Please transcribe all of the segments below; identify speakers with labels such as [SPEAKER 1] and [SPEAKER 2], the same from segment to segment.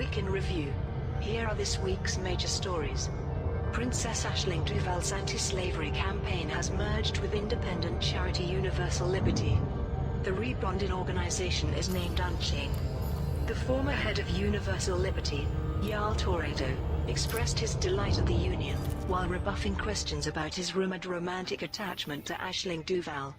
[SPEAKER 1] Week in Review. Here are this week's major stories. Princess Aisling Duval's anti-slavery campaign has merged with independent charity Universal Liberty. The rebranded organization is named Unchain. The former head of Universal Liberty, Yael Toredo, expressed his delight at the union, while rebuffing questions about his rumored romantic attachment to Aisling Duval.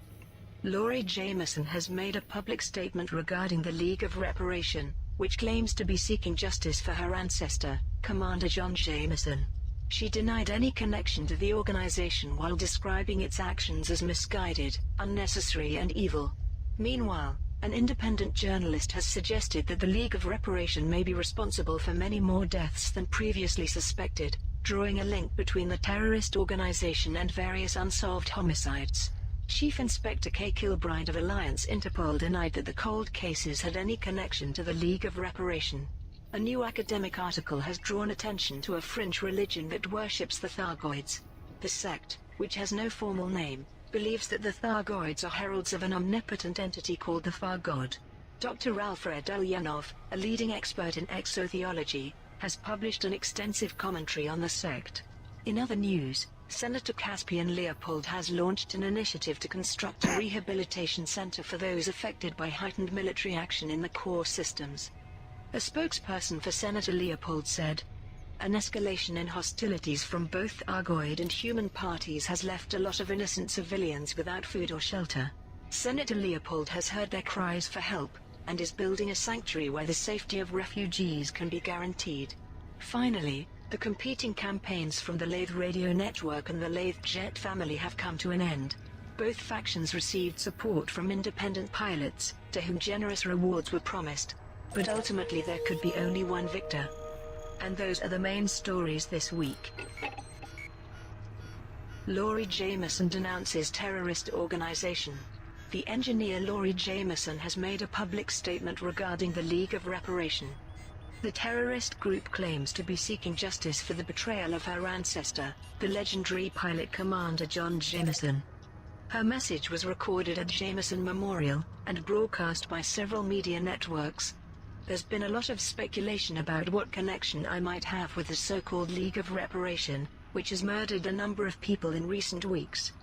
[SPEAKER 1] Laurie Jameson has made a public statement regarding the League of Reparation, which claims to be seeking justice for her ancestor, Commander John Jameson. She denied any connection to the organization while describing its actions as misguided, unnecessary and evil. Meanwhile, an independent journalist has suggested that the League of Reparation may be responsible for many more deaths than previously suspected, drawing a link between the terrorist organization and various unsolved homicides. Chief Inspector Kay Kilbride of Alliance Interpol denied that the cold cases had any connection to the League of Reparation. A new academic article has drawn attention to a fringe religion that worships the Thargoids. The sect, which has no formal name, believes that the Thargoids are heralds of an omnipotent entity called the Far God. Dr. Alfred Ulyanov, a leading expert in exotheology, has published an extensive commentary on the sect. In other news, Senator Caspian Leopold has launched an initiative to construct a rehabilitation center for those affected by heightened military action in the core systems. A spokesperson for Senator Leopold said, "An escalation in hostilities from both Thargoid and human parties has left a lot of innocent civilians without food or shelter. Senator Leopold has heard their cries for help, and is building a sanctuary where the safety of refugees can be guaranteed." Finally, the competing campaigns from the Lathe Radio Network and the Lathe Jet family have come to an end. Both factions received support from independent pilots, to whom generous rewards were promised. But ultimately there could be only one victor. And those are the main stories this week. Laurie Jameson denounces terrorist organization. The engineer Laurie Jameson has made a public statement regarding the League of Reparation. The terrorist group claims to be seeking justice for the betrayal of her ancestor, the legendary pilot Commander John Jameson. Her message was recorded at Jameson Memorial, and broadcast by several media networks. There's been a lot of speculation about what connection I might have with the so-called League of Reparation, which has murdered a number of people in recent weeks.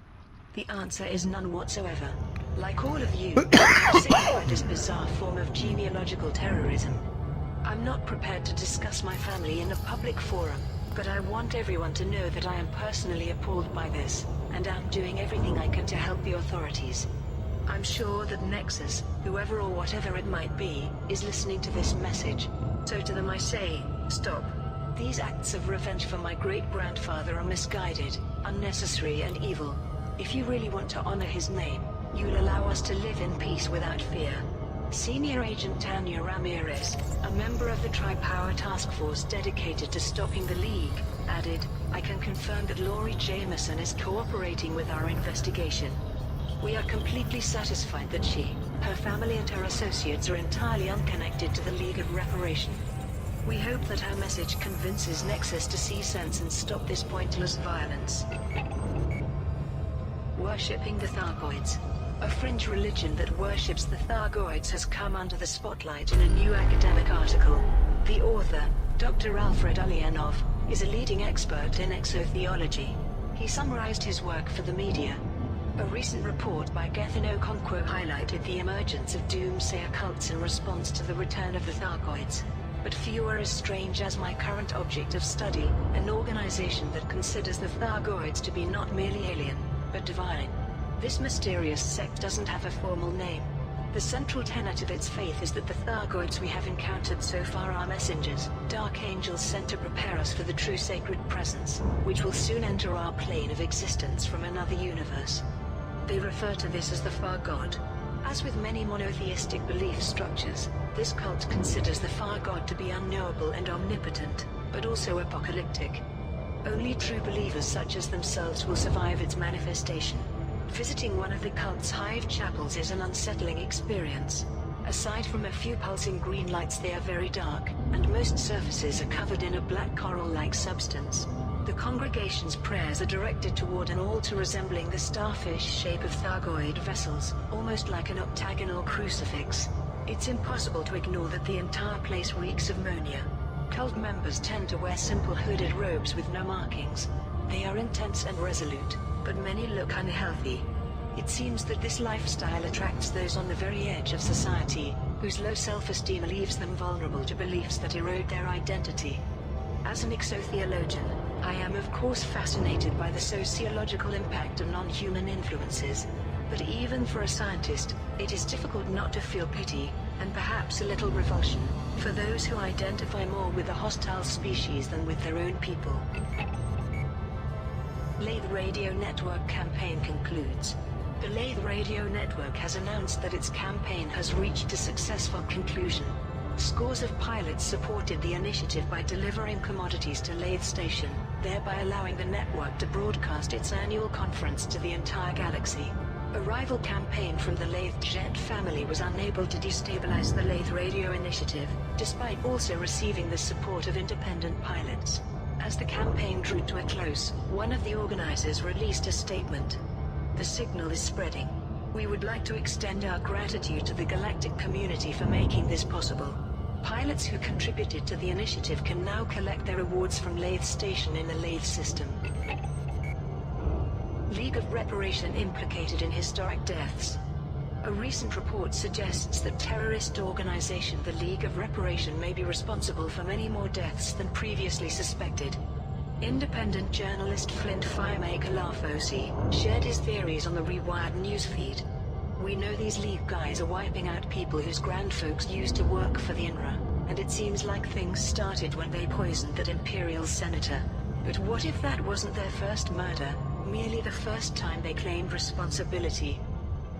[SPEAKER 1] The answer is none whatsoever. Like all of you, I'm sick of this bizarre form of genealogical terrorism. I'm not prepared to discuss my family in a public forum, but I want everyone to know that I am personally appalled by this, and am doing everything I can to help the authorities. I'm sure that Nexus, whoever or whatever it might be, is listening to this message. So to them I say, stop. These acts of revenge for my great-grandfather are misguided, unnecessary and evil. If you really want to honor his name, you'll allow us to live in peace without fear. Senior Agent Tanya Ramirez, a member of the Tri-Power Task Force dedicated to stopping the League, added, "I can confirm that Laurie Jameson is cooperating with our investigation. We are completely satisfied that she, her family and her associates are entirely unconnected to the League of Reparation. We hope that her message convinces Nexus to see sense and stop this pointless violence." Worshipping the Thargoids. A fringe religion that worships the Thargoids has come under the spotlight in a new academic article. The author, Dr. Alfred Ulyanov, is a leading expert in exotheology. He summarized his work for the media. A recent report by Gethin Okonkwo highlighted the emergence of doomsayer cults in response to the return of the Thargoids. But few are as strange as my current object of study, an organization that considers the Thargoids to be not merely alien, but divine. This mysterious sect doesn't have a formal name. The central tenet of its faith is that the Thargoids we have encountered so far are messengers, dark angels sent to prepare us for the true sacred presence, which will soon enter our plane of existence from another universe. They refer to this as the Far God. As with many monotheistic belief structures, this cult considers the Far God to be unknowable and omnipotent, but also apocalyptic. Only true believers such as themselves will survive its manifestation. Visiting one of the cult's hive chapels is an unsettling experience. Aside from a few pulsing green lights, they are very dark, and most surfaces are covered in a black coral-like substance. The congregation's prayers are directed toward an altar resembling the starfish shape of Thargoid vessels, almost like an octagonal crucifix. It's impossible to ignore that the entire place reeks of ammonia. cult members tend to wear simple hooded robes with no markings. They are intense and resolute, but many look unhealthy. It seems that this lifestyle attracts those on the very edge of society, whose low self-esteem leaves them vulnerable to beliefs that erode their identity. As an exotheologian, I am of course fascinated by the sociological impact of non-human influences. But even for a scientist, it is difficult not to feel pity, and perhaps a little revulsion, for those who identify more with a hostile species than with their own people. Lathe Radio Network campaign concludes. The Lathe Radio Network has announced that its campaign has reached a successful conclusion. Scores of pilots supported the initiative by delivering commodities to Lathe Station, thereby allowing the network to broadcast its annual conference to the entire galaxy. A rival campaign from the Lathe Jet family was unable to destabilize the Lathe Radio initiative, despite also receiving the support of independent pilots. As the campaign drew to a close, one of the organizers released a statement. The signal is spreading. We would like to extend our gratitude to the galactic community for making this possible. Pilots who contributed to the initiative can now collect their rewards from Lathe Station in the Lathe system. League of Reparation implicated in historic deaths. A recent report suggests that terrorist organization the League of Reparation may be responsible for many more deaths than previously suspected. Independent journalist Flint Firemaker Lafosi shared his theories on the Rewired newsfeed. We know these League guys are wiping out people whose grandfolks used to work for the INRA, and it seems like things started when they poisoned that Imperial senator. But what if that wasn't their first murder, merely the first time they claimed responsibility?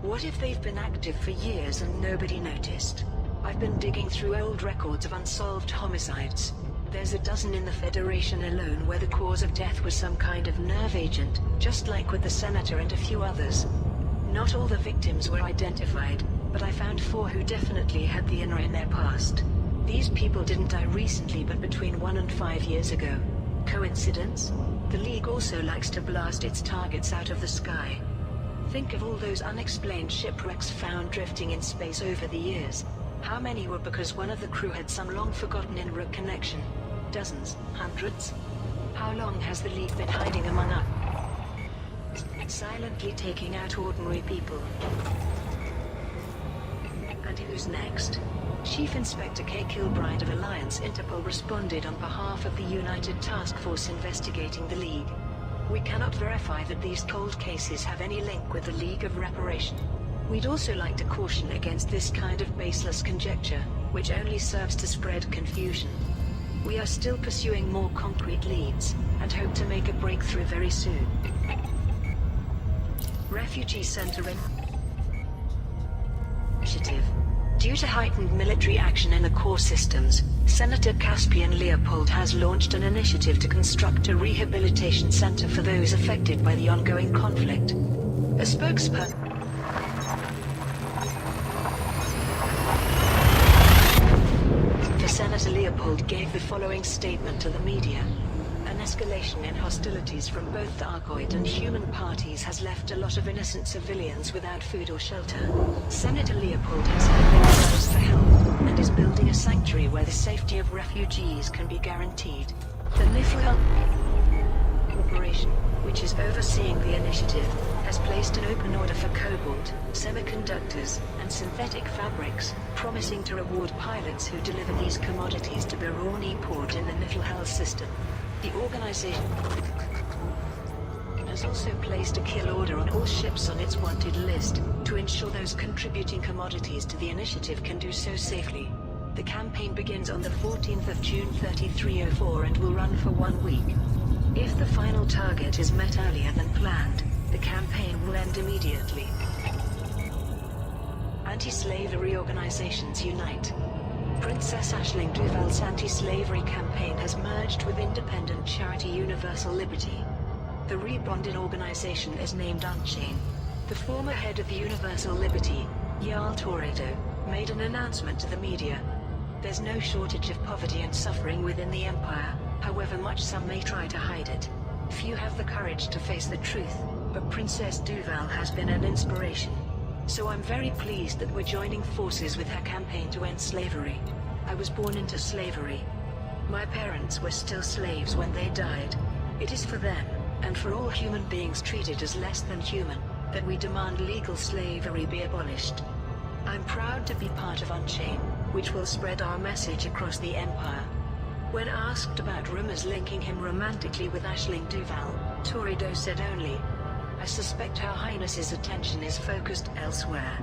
[SPEAKER 1] What if they've been active for years and nobody noticed? I've been digging through old records of unsolved homicides. There's a dozen in the Federation alone where the cause of death was some kind of nerve agent, just like with the Senator and a few others. Not all the victims were identified, but I found 4 who definitely had the INRA in their past. These people didn't die recently but between 1 and 5 years ago. Coincidence? The League also likes to blast its targets out of the sky. Think of all those unexplained shipwrecks found drifting in space over the years. How many were because one of the crew had some long-forgotten INRA connection? Dozens? Hundreds? How long has the League been hiding among us? Silently taking out ordinary people. And who's next? Chief Inspector K. Kilbride of Alliance Interpol responded on behalf of the United Task Force investigating the League. We cannot verify that these cold cases have any link with the League of Reparation. We'd also like to caution against this kind of baseless conjecture, which only serves to spread confusion. We are still pursuing more concrete leads, and hope to make a breakthrough very soon. Refugee Center Initiative. Due to heightened military action in the core systems, Senator Caspian Leopold has launched an initiative to construct a rehabilitation center for those affected by the ongoing conflict. A spokesperson for Senator Leopold gave the following statement to the media. An escalation in hostilities from both the Argoid and human parties has left a lot of innocent civilians without food or shelter. Senator Leopold has helped for help, and is building a sanctuary where the safety of refugees can be guaranteed. The Neutron Corporation, which is overseeing the initiative, has placed an open order for cobalt, semiconductors, and synthetic fabrics, promising to reward pilots who deliver these commodities to Biruni port in the Niflhel system. The organization has also placed a kill order on all ships on its wanted list, to ensure those contributing commodities to the initiative can do so safely. The campaign begins on the 14th of June 3304 and will run for 1 week. If the final target is met earlier than planned, the campaign will end immediately. Anti-slavery organizations unite. Princess Aisling Duval's anti-slavery campaign has merged with independent charity Universal Liberty. The rebranded organization is named Unchain. The former head of Universal Liberty, Jarl Toredo, made an announcement to the media. There's no shortage of poverty and suffering within the Empire, however much some may try to hide it. Few have the courage to face the truth, but Princess Duval has been an inspiration. So I'm very pleased that we're joining forces with her campaign to end slavery. I was born into slavery. My parents were still slaves when they died. It is for them, and for all human beings treated as less than human, that we demand legal slavery be abolished. I'm proud to be part of Unchained, which will spread our message across the Empire. When asked about rumors linking him romantically with Aisling Duval, Torido said only, "I suspect Her Highness's attention is focused elsewhere."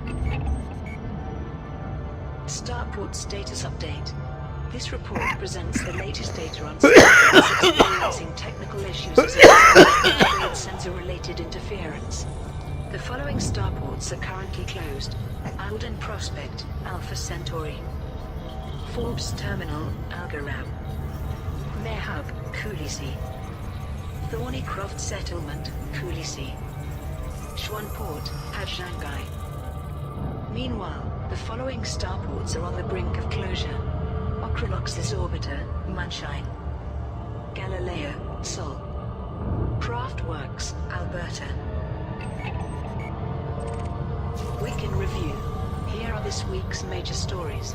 [SPEAKER 1] Starport status update. This report presents the latest data on Starports experiencing technial issues as a result of sensor-related interference. The following starports are currently closed: Alden Prospect, Alpha Centauri; Forbes Terminal, Algoram; Mayhub, Coolisi; Thornycroft Settlement, Coolisi; Schwanport, Hadjangai. Meanwhile, the following starports are on the brink of closure: Ocrolox's Orbiter, Munshine; Galileo, Sol; Craftworks, Alberta. Week in Review. Here are this week's major stories.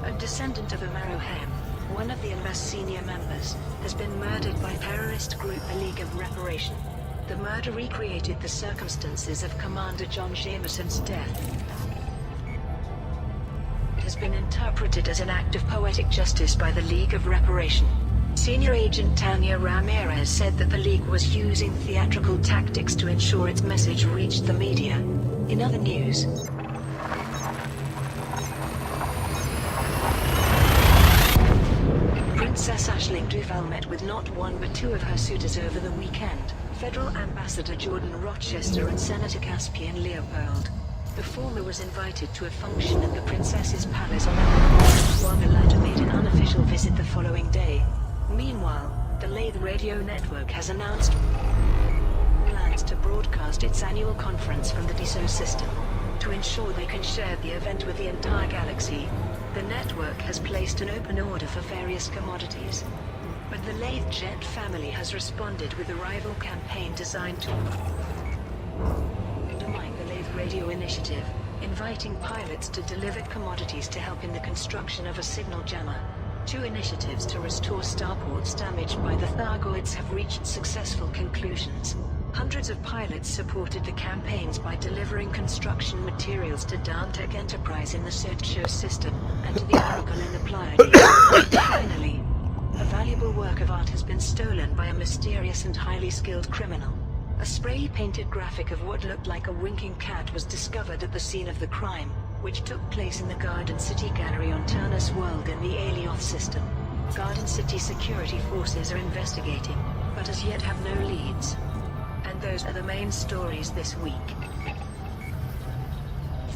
[SPEAKER 1] A descendant of Amarohem, one of the LMS senior members, has been murdered by terrorist group The League of Reparation. The murder recreated the circumstances of Commander John Jameson's death. It has been interpreted as an act of poetic justice by the League of Reparation. Senior Agent Tanya Ramirez said that the League was using theatrical tactics to ensure its message reached the media. In other news, Princess Aisling Duval met with not one but two of her suitors over the weekend: Federal Ambassador Jordan Rochester and Senator Caspian Leopold. The former was invited to a function at the princess's palace on Emerald, while the latter made an unofficial visit the following day. Meanwhile, the Lathe Radio Network has announced plans to broadcast its annual conference from the Dassault system. To ensure they can share the event with the entire galaxy, the network has placed an open order for various commodities. But the Lathe Jet family has responded with a rival campaign designed to undermine the Lathe Radio initiative, inviting pilots to deliver commodities to help in the construction of a signal jammer. Two initiatives to restore starports damaged by the Thargoids have reached successful conclusions. Hundreds of pilots supported the campaigns by delivering construction materials to Dantec Enterprise in the Sergio system, and to the Oracle in the Pleiades. Finally, a valuable work of art has been stolen by a mysterious and highly skilled criminal. A spray-painted graphic of what looked like a winking cat was discovered at the scene of the crime, which took place in the Garden City Gallery on Turnus World in the Alioth system. Garden City security forces are investigating, but as yet have no leads. And those are the main stories this week.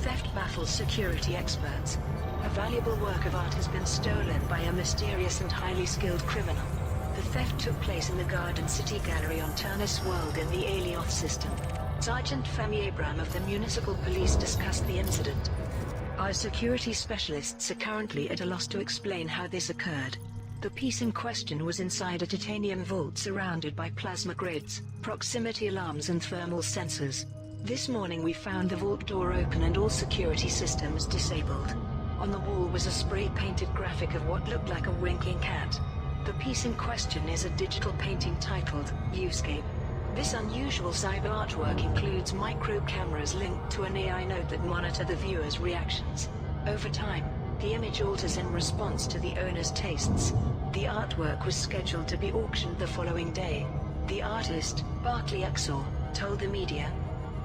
[SPEAKER 1] Theft baffles security experts. A valuable work of art has been stolen by a mysterious and highly skilled criminal. The theft took place in the Garden City Gallery on Turnus World in the Alioth system. Sergeant Femi Abram of the Municipal Police discussed the incident. Our security specialists are currently at a loss to explain how this occurred. The piece in question was inside a titanium vault surrounded by plasma grids, proximity alarms and thermal sensors. This morning we found the vault door open and all security systems disabled. On the wall was a spray-painted graphic of what looked like a winking cat. The piece in question is a digital painting titled Viewscape. This unusual cyber artwork includes micro cameras linked to an AI node that monitor the viewer's reactions. Over time, the image alters in response to the owner's tastes. The artwork was scheduled to be auctioned the following day. The artist, Barclay Exor, told the media,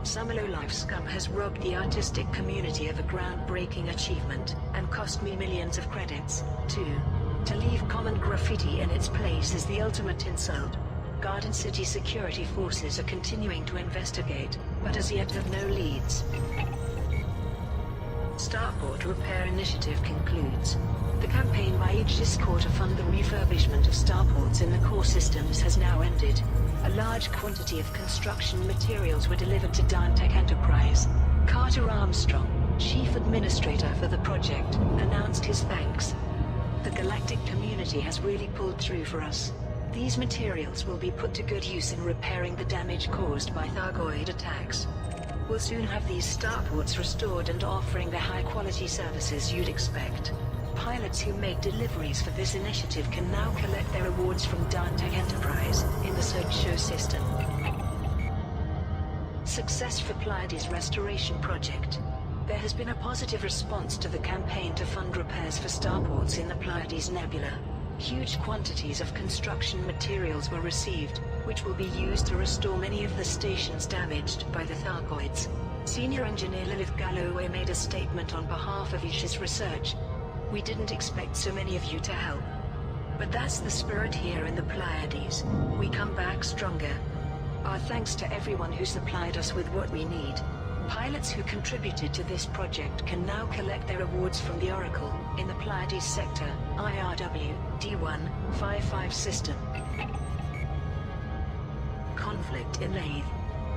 [SPEAKER 1] "Some low-life scum has robbed the artistic community of a groundbreaking achievement, and cost me millions of credits, too. To leave common graffiti in its place is the ultimate insult." Garden City security forces are continuing to investigate, but as yet have no leads. Starport Repair Initiative concludes. The campaign by Aegis Corps to fund the refurbishment of starports in the core systems has now ended. A large quantity of construction materials were delivered to Dantec Enterprise. Carter Armstrong, chief administrator for the project, announced his thanks. "The galactic community has really pulled through for us. These materials will be put to good use in repairing the damage caused by Thargoid attacks. We'll soon have these starports restored and offering the high-quality services you'd expect." pilots who make deliveries for this initiative can now collect their awards from Darntech Enterprise in the Search Show system. Success for Pleiades Restoration Project. There has been a positive response to the campaign to fund repairs for starports in the Pleiades Nebula. Huge quantities of construction materials were received, which will be used to restore many of the stations damaged by the Thargoids. Senior Engineer Lilith Galloway made a statement on behalf of Ish's research. We didn't expect so many of you to help. But that's the spirit here in the Pleiades. We come back stronger. Our thanks to everyone who supplied us with what we need. Pilots who contributed to this project can now collect their awards from the Oracle in the Pleiades Sector, IRW, D155 system. Conflict in Lathe.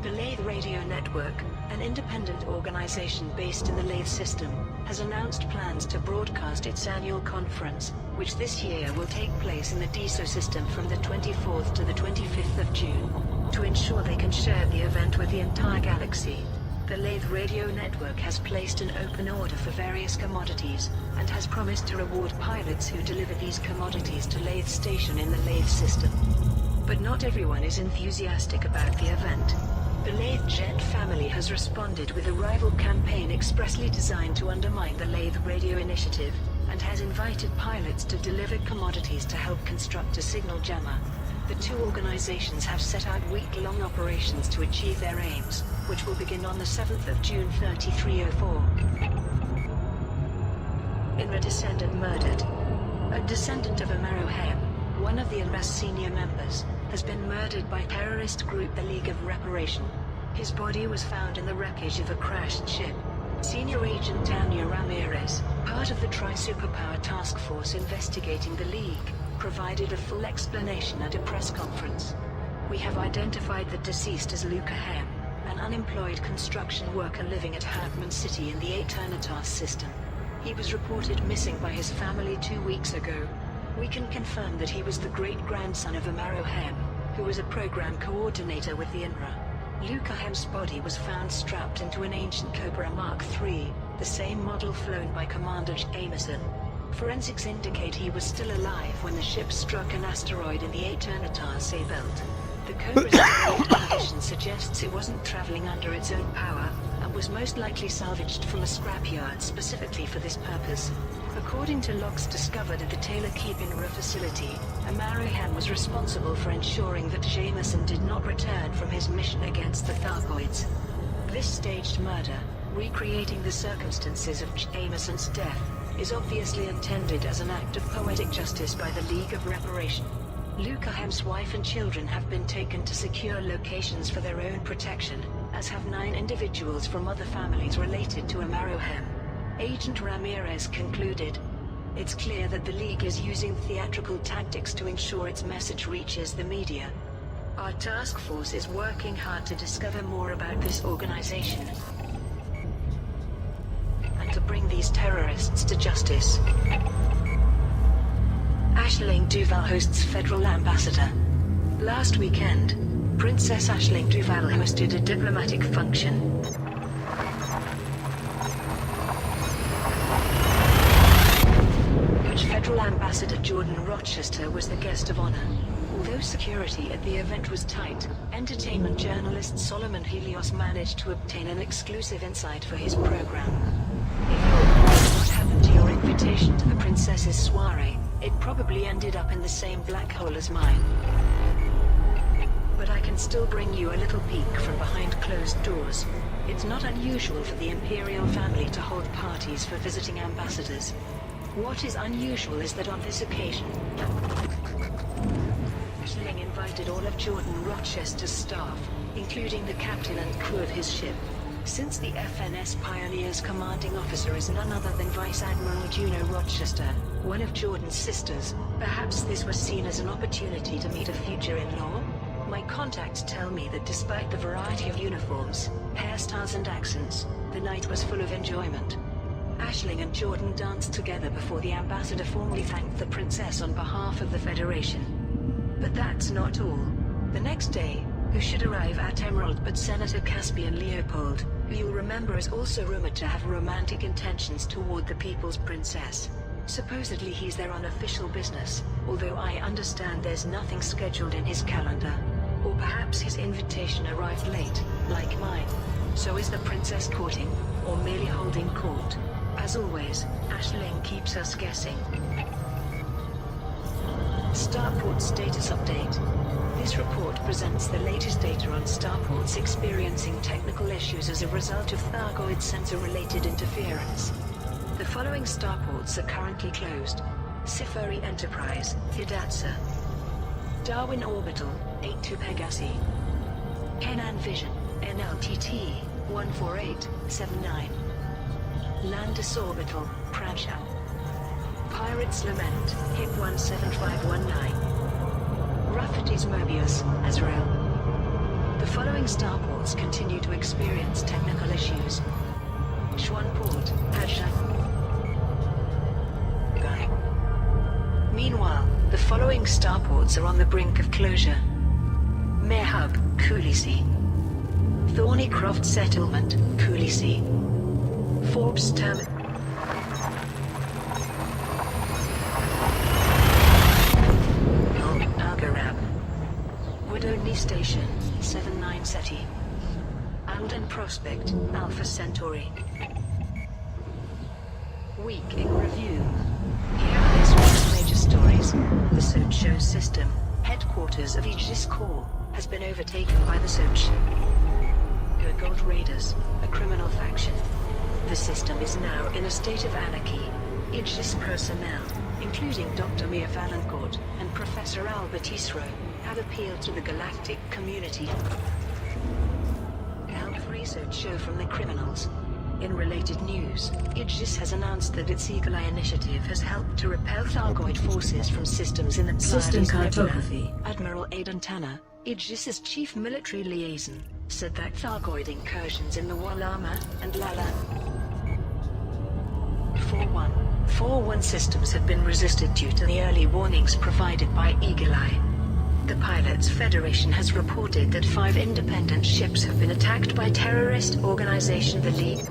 [SPEAKER 1] The Lathe Radio Network, an independent organization based in the Lathe system, has announced plans to broadcast its annual conference, which this year will take place in the DSO system from the 24th to the 25th of June. To ensure they can share the event with the entire galaxy, the Lathe Radio Network has placed an open order for various commodities, and has promised to reward pilots who deliver these commodities to Lathe Station in the Lathe system. But not everyone is enthusiastic about the event. The Lathe Jet family has responded with a rival campaign expressly designed to undermine the Lathe Radio Initiative, and has invited pilots to deliver commodities to help construct a signal jammer. The two organizations have set out week-long operations to achieve their aims, which will begin on the 7th of June 3304. In a descendant murdered. A descendant of Amarohem, one of the UNRWA's senior members, has been murdered by terrorist group the League of Reparation. His body was found in the wreckage of a crashed ship. Senior Agent Tanya Ramirez, part of the Tri-Superpower Task Force investigating the League, provided a full explanation at a press conference. We have identified the deceased as Luca Hem, an unemployed construction worker living at Hartman City in the Eternitas system. He was reported missing by his family 2 weeks ago. We can confirm that he was the great-grandson of Amaro Hem, who was a program coordinator with the UNRWA. Luca Hem's body was found strapped into an ancient Cobra Mark III, the same model flown by Commander Jameson. Forensics indicate he was still alive when the ship struck an asteroid in the Eternitas A belt. The Cobra's condition suggests it wasn't traveling under its own power, and was most likely salvaged from a scrapyard specifically for this purpose. According to logs discovered at the Taylor Keep INRA facility, Amarahan was responsible for ensuring that Jameson did not return from his mission against the Thargoids. This staged murder, recreating the circumstances of Jameson's death, is obviously intended as an act of poetic justice by the League of Reparation. Luca Hem's wife and children have been taken to secure locations for their own protection, as have 9 individuals from other families related to Amaro Hem. Agent Ramirez concluded, "It's clear that the League is using theatrical tactics to ensure its message reaches the media. Our task force is working hard to discover more about this organization and to bring these terrorists to justice." Aisling Duval hosts Federal Ambassador. Last weekend, Princess Aisling Duval hosted a diplomatic function. Federal Ambassador Jordan Rochester was the guest of honor. Although security at the event was tight, entertainment journalist Solomon Helios managed to obtain an exclusive insight for his program. If you remember what happened to your invitation to the princess's soiree, it probably ended up in the same black hole as mine. But I can still bring you a little peek from behind closed doors. It's not unusual for the Imperial family to hold parties for visiting ambassadors. What is unusual is that on this occasion, Aisling invited all of Jordan Rochester's staff, including the captain and crew of his ship. Since the FNS Pioneer's commanding officer is none other than Vice Admiral Juno Rochester, one of Jordan's sisters, perhaps this was seen as an opportunity to meet a future in-law? My contacts tell me that despite the variety of uniforms, hairstyles and accents, the night was full of enjoyment. Aisling and Jordan danced together before the ambassador formally thanked the princess on behalf of the Federation. But that's not all. The next day, who should arrive at Emerald but Senator Caspian Leopold, who you'll remember is also rumored to have romantic intentions toward the People's Princess. Supposedly he's there on official business, although I understand there's nothing scheduled in his calendar. Or perhaps his invitation arrived late, like mine. So is the princess courting, or merely holding court? As always, Aisling keeps us guessing. Starport status update. This report presents the latest data on starports experiencing technical issues as a result of Thargoid sensor-related interference. The following starports are currently closed: Sifuri Enterprise, Hidatsa; Darwin Orbital, 82 Pegasi; Kenan Vision, NLTT, 14879; Landis Orbital, Praja; Pirates Lament, HIP 17519; Rafferty's Mobius, Azrael. The following starports continue to experience technical issues: Schwanport, Hadja. Meanwhile, the following starports are on the brink of closure: Mayhub, Coolisi; Thornycroft Settlement, Coolisi; Forbes Terminal, Algarab; Woodoney Station, 79 Seti; Alden Prospect, Alpha Centauri. Week in review. Here are this week's major stories. The Socho system, headquarters of Aegis Corps, has been overtaken by the Soch Gold Raiders, a criminal faction. The system is now in a state of anarchy. Aegis personnel, including Dr. Mia Valancourt and Professor Albert Isro, have appealed to the galactic community to help free Socho from the criminals. In related news, Aegis has announced that its Eagle Eye initiative has helped to repel Thargoid forces from systems in the
[SPEAKER 2] System
[SPEAKER 1] Pleiades
[SPEAKER 2] cartography.
[SPEAKER 1] Nebula. Admiral Aidan Tanner, Aegis's chief military liaison, said that Thargoid incursions in the Walama and Lala 4-1 systems had been resisted due to the early warnings provided by Eagle Eye. The Pilots Federation has reported that 5 independent ships have been attacked by terrorist organization the League.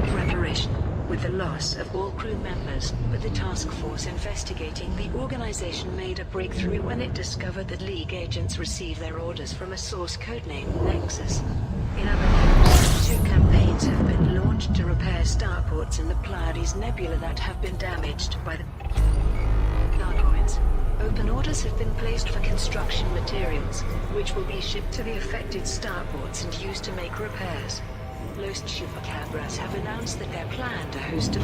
[SPEAKER 1] Preparation, with the loss of all crew members, but the task force investigating the organization made a breakthrough when it discovered that League agents receive their orders from a source codenamed Nexus. In other news, 2 campaigns have been launched to repair starports in the Pleiades Nebula that have been damaged by the Thargoids. Open orders have been placed for construction materials, which will be shipped to the affected starports and used to make repairs. Los Chupacabras have announced that their plan to host a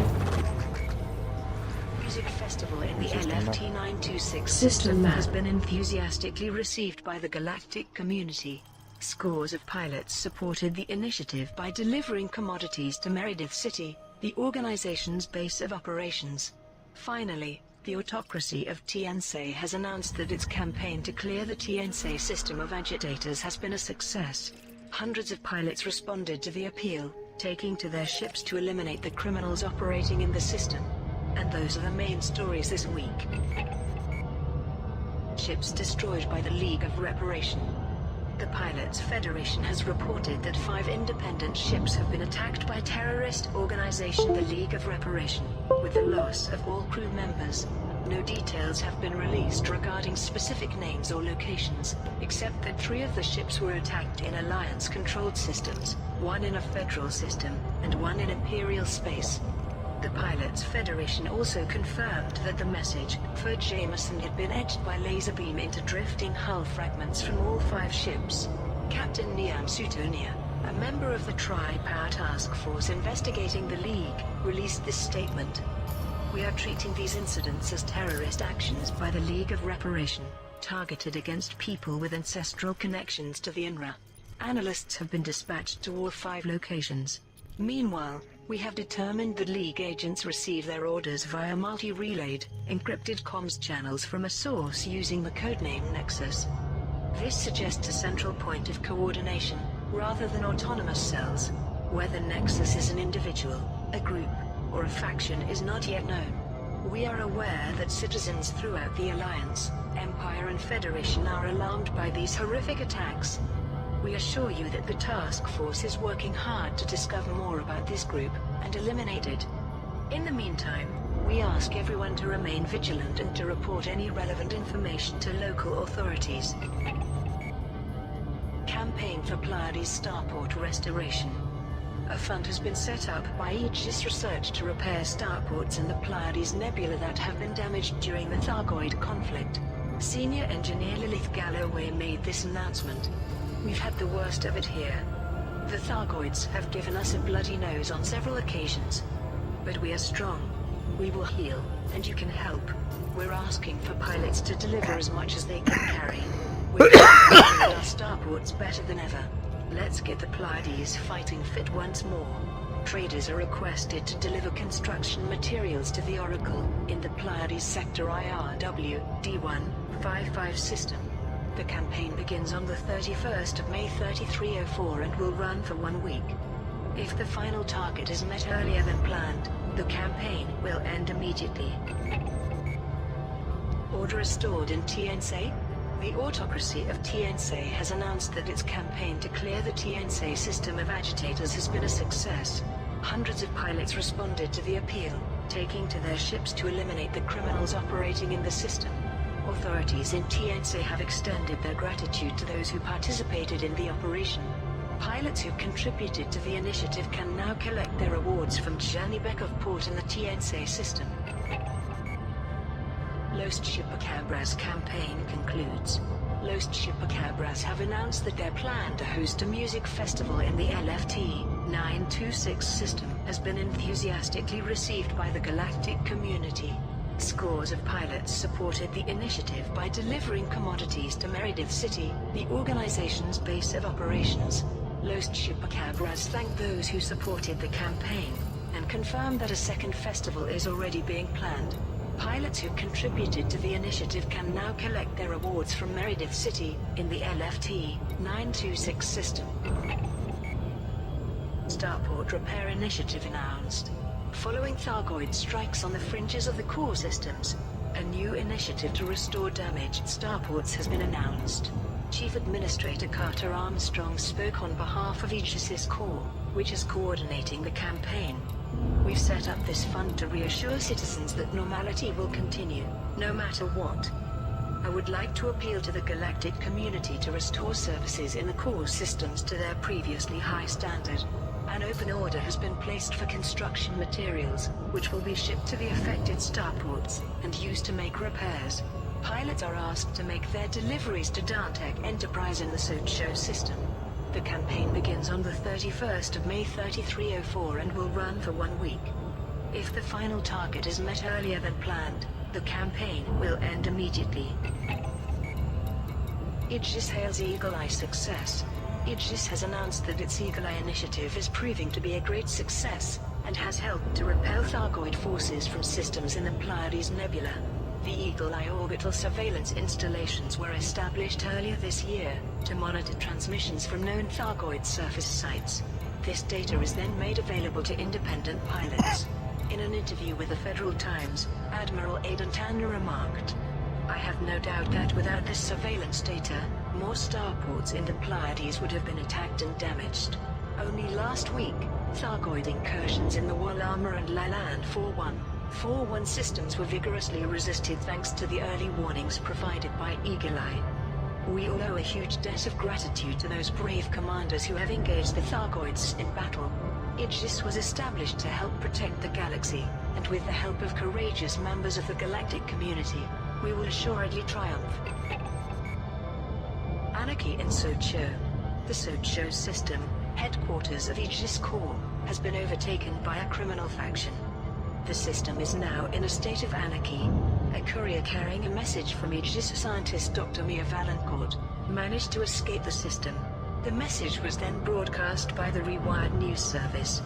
[SPEAKER 1] music festival in the LFT-926 system has been enthusiastically received by the galactic community. Scores of pilots supported the initiative by delivering commodities to Meredith City, the organization's base of operations. Finally, the autocracy of Tiensei has announced that its campaign to clear the Tiensei system of agitators has been a success. Hundreds of pilots responded to the appeal, taking to their ships to eliminate the criminals operating in the system. And those are the main stories this week. Ships destroyed by the League of Reparation. The Pilots Federation has reported that 5 independent ships have been attacked by terrorist organization the League of Reparation, with the loss of all crew members. No details have been released regarding specific names or locations, except that 3 of the ships were attacked in Alliance-controlled systems, 1 in a federal system, and 1 in Imperial space. The Pilots Federation also confirmed that the message for Jameson had been etched by laser beam into drifting hull fragments from all 5 ships. Captain Niam Sutonia, a member of the Tri-Power Task Force investigating the League, released this statement. We are treating these incidents as terrorist actions by the League of Reparation, targeted against people with ancestral connections to the INRA. Analysts have been dispatched to all 5 locations. Meanwhile, we have determined that League agents receive their orders via multi-relayed, encrypted comms channels from a source using the codename Nexus. This suggests a central point of coordination, rather than autonomous cells. Whether Nexus is an individual, a group, or a faction is not yet known. We are aware that citizens throughout the Alliance, Empire and Federation are alarmed by these horrific attacks. We assure you that the task force is working hard to discover more about this group and eliminate it. In the meantime, we ask everyone to remain vigilant and to report any relevant information to local authorities. Campaign for Pleiades starport restoration. A fund has been set up by Aegis Research to repair starports in the Pleiades Nebula that have been damaged during the Thargoid conflict. Senior Engineer Lilith Galloway made this announcement. We've had the worst of it here. The Thargoids have given us a bloody nose on several occasions. But we are strong. We will heal, and you can help. We're asking for pilots to deliver as much as they can carry. We're making our starports better than ever. Let's get the Pleiades fighting fit once more. Traders are requested to deliver construction materials to the Oracle in the Pleiades Sector IRW D155 system. The campaign begins on the 31st of May 3304 and will run for 1 week. If the final target is met earlier than planned, the campaign will end immediately. Order restored in TNC? The autocracy of TNC has announced that its campaign to clear the TNC system of agitators has been a success. Hundreds of pilots responded to the appeal, taking to their ships to eliminate the criminals operating in the system. Authorities in TNC have extended their gratitude to those who participated in the operation. Pilots who contributed to the initiative can now collect their rewards from Jernybekov port in the TNC system. Lost Chupacabras campaign concludes. Lost Chupacabras have announced that their plan to host a music festival in the LFT 926 system has been enthusiastically received by the galactic community. Scores of pilots supported the initiative by delivering commodities to Meredith City, the organization's base of operations. Lost Chupacabras thanked those who supported the campaign, and confirmed that a second festival is already being planned. Pilots who contributed to the initiative can now collect their rewards from Meredith City in the LFT 926 system. Starport Repair Initiative announced. Following Thargoid strikes on the fringes of the core systems, a new initiative to restore damaged starports has been announced. Chief Administrator Carter Armstrong spoke on behalf of Aegis's core, which is coordinating the campaign. We've set up this fund to reassure citizens that normality will continue, no matter what. I would like to appeal to the galactic community to restore services in the core systems to their previously high standard. An open order has been placed for construction materials, which will be shipped to the affected starports and used to make repairs. Pilots are asked to make their deliveries to Dantec Enterprise in the Socho system. The campaign begins on the 31st of May 3304 and will run for 1 week. If the final target is met earlier than planned, the campaign will end immediately. Aegis hails Eagle Eye success. Aegis has announced that its Eagle Eye initiative is proving to be a great success, and has helped to repel Thargoid forces from systems in the Pleiades Nebula. The Eagle Eye orbital surveillance installations were established earlier this year to monitor transmissions from known Thargoid surface sites. This data is then made available to independent pilots. In an interview with the Federal Times, Admiral Aidan Tanner remarked, "I have no doubt that without this surveillance data, more starports in the Pleiades would have been attacked and damaged. Only last week, Thargoid incursions in the Walama and Laland 4-1 systems were vigorously resisted thanks to the early warnings provided by Eagle Eye. We all owe a huge debt of gratitude to those brave commanders who have engaged the Thargoids in battle. Aegis was established to help protect the galaxy, and with the help of courageous members of the galactic community, we will assuredly triumph." Anarchy in Socho. The Socho system, headquarters of Aegis Corps, has been overtaken by a criminal faction. The system is now in a state of anarchy. A courier carrying a message from Aegis scientist Dr. Mia Valancourt managed to escape the system. The message was then broadcast by the Rewired News Service.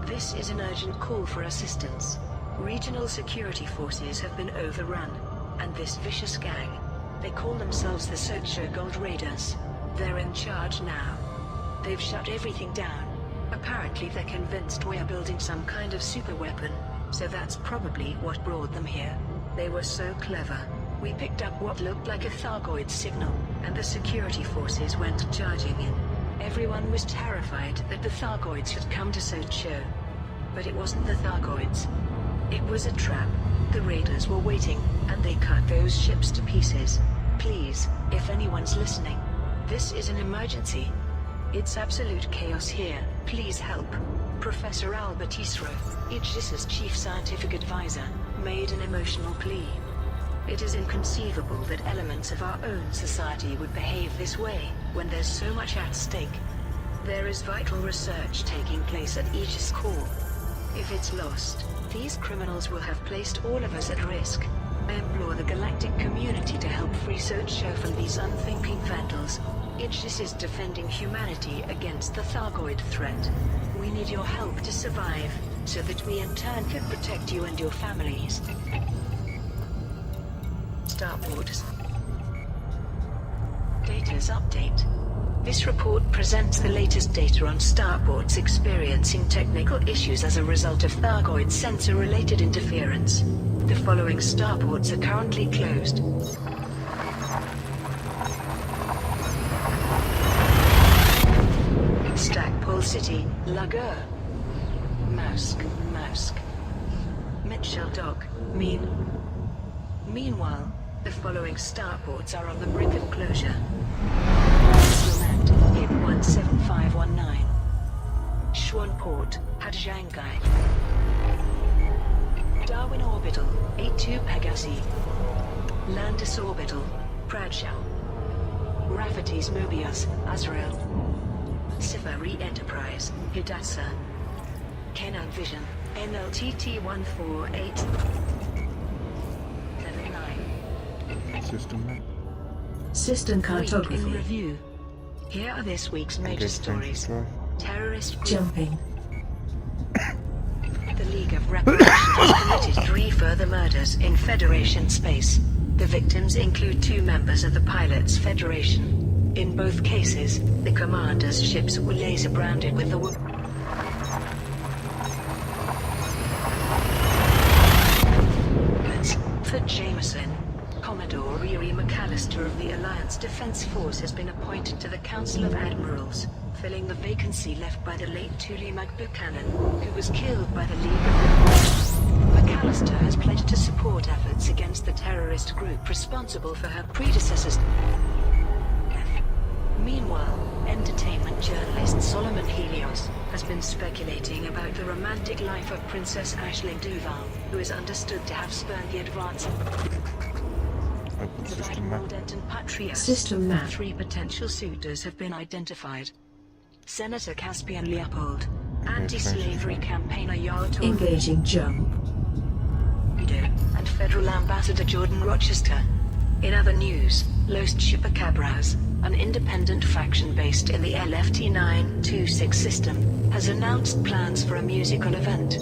[SPEAKER 1] "This is an urgent call for assistance. Regional security forces have been overrun, and this vicious gang, they call themselves the Socho Gold Raiders, they're in charge now. They've shut everything down. Apparently they're convinced we're building some kind of superweapon, so that's probably what brought them here. They were so clever. We picked up what looked like a Thargoid signal, and the security forces went charging in. Everyone was terrified that the Thargoids had come to Socho. But it wasn't the Thargoids. It was a trap. The raiders were waiting, and they cut those ships to pieces. Please, if anyone's listening, this is an emergency. It's absolute chaos here. Please help. Professor Albert Isro, Aegis's chief scientific advisor, made an emotional plea. It is inconceivable that elements of our own society would behave this way, when there's so much at stake. There is vital research taking place at Aegis core. If it's lost, these criminals will have placed all of us at risk. I implore the galactic community to help free Socho from these unthinking vandals. Aegis is defending humanity against the Thargoid threat. We need your help to survive, so that we in turn can protect you and your families. Starports. Data's update. This report presents the latest data on starports experiencing technical issues as a result of Thargoid sensor-related interference. The following starports are currently closed. Stackpole City, Lagur. Mausk. Mitchell Dock, Meanwhile, the following starports are on the brink of closure. Select hit 17519. Schwanport, Hadjangai. Darwin Orbital, 82 Pegasi. Landis Orbital, Bradshaw. Rafferty's Mobius, Azrael. Safari Enterprise, Hidasa. Kenan Vision, NLTT 14879. System cartography. Review. Here are this week's major stories. Terrorist jumping. The League of Reparation has committed 3 further murders in Federation space. The victims include 2 members of the Pilots Federation. In both cases, the commander's ships were laser-branded with the for Jameson. Commodore Riri McAllister of the Alliance Defense Force has been appointed to the Council of Admirals, filling the vacancy left by the late Tuli Buchanan, who was killed by the League of Reparation. McAllister has pledged to support efforts against the terrorist group responsible for her predecessor's death. Meanwhile, entertainment journalist Solomon Helios has been speculating about the romantic life of Princess Aisling Duval, who is understood to have spurned the advance of System map. 3 potential suitors have been identified. Senator Caspian Leopold, anti-slavery campaigner Yarto engaging jump, and Federal Ambassador Jordan Rochester. In other news, Los Chupacabras, an independent faction based in the LFT-926 system, has announced plans for a musical event.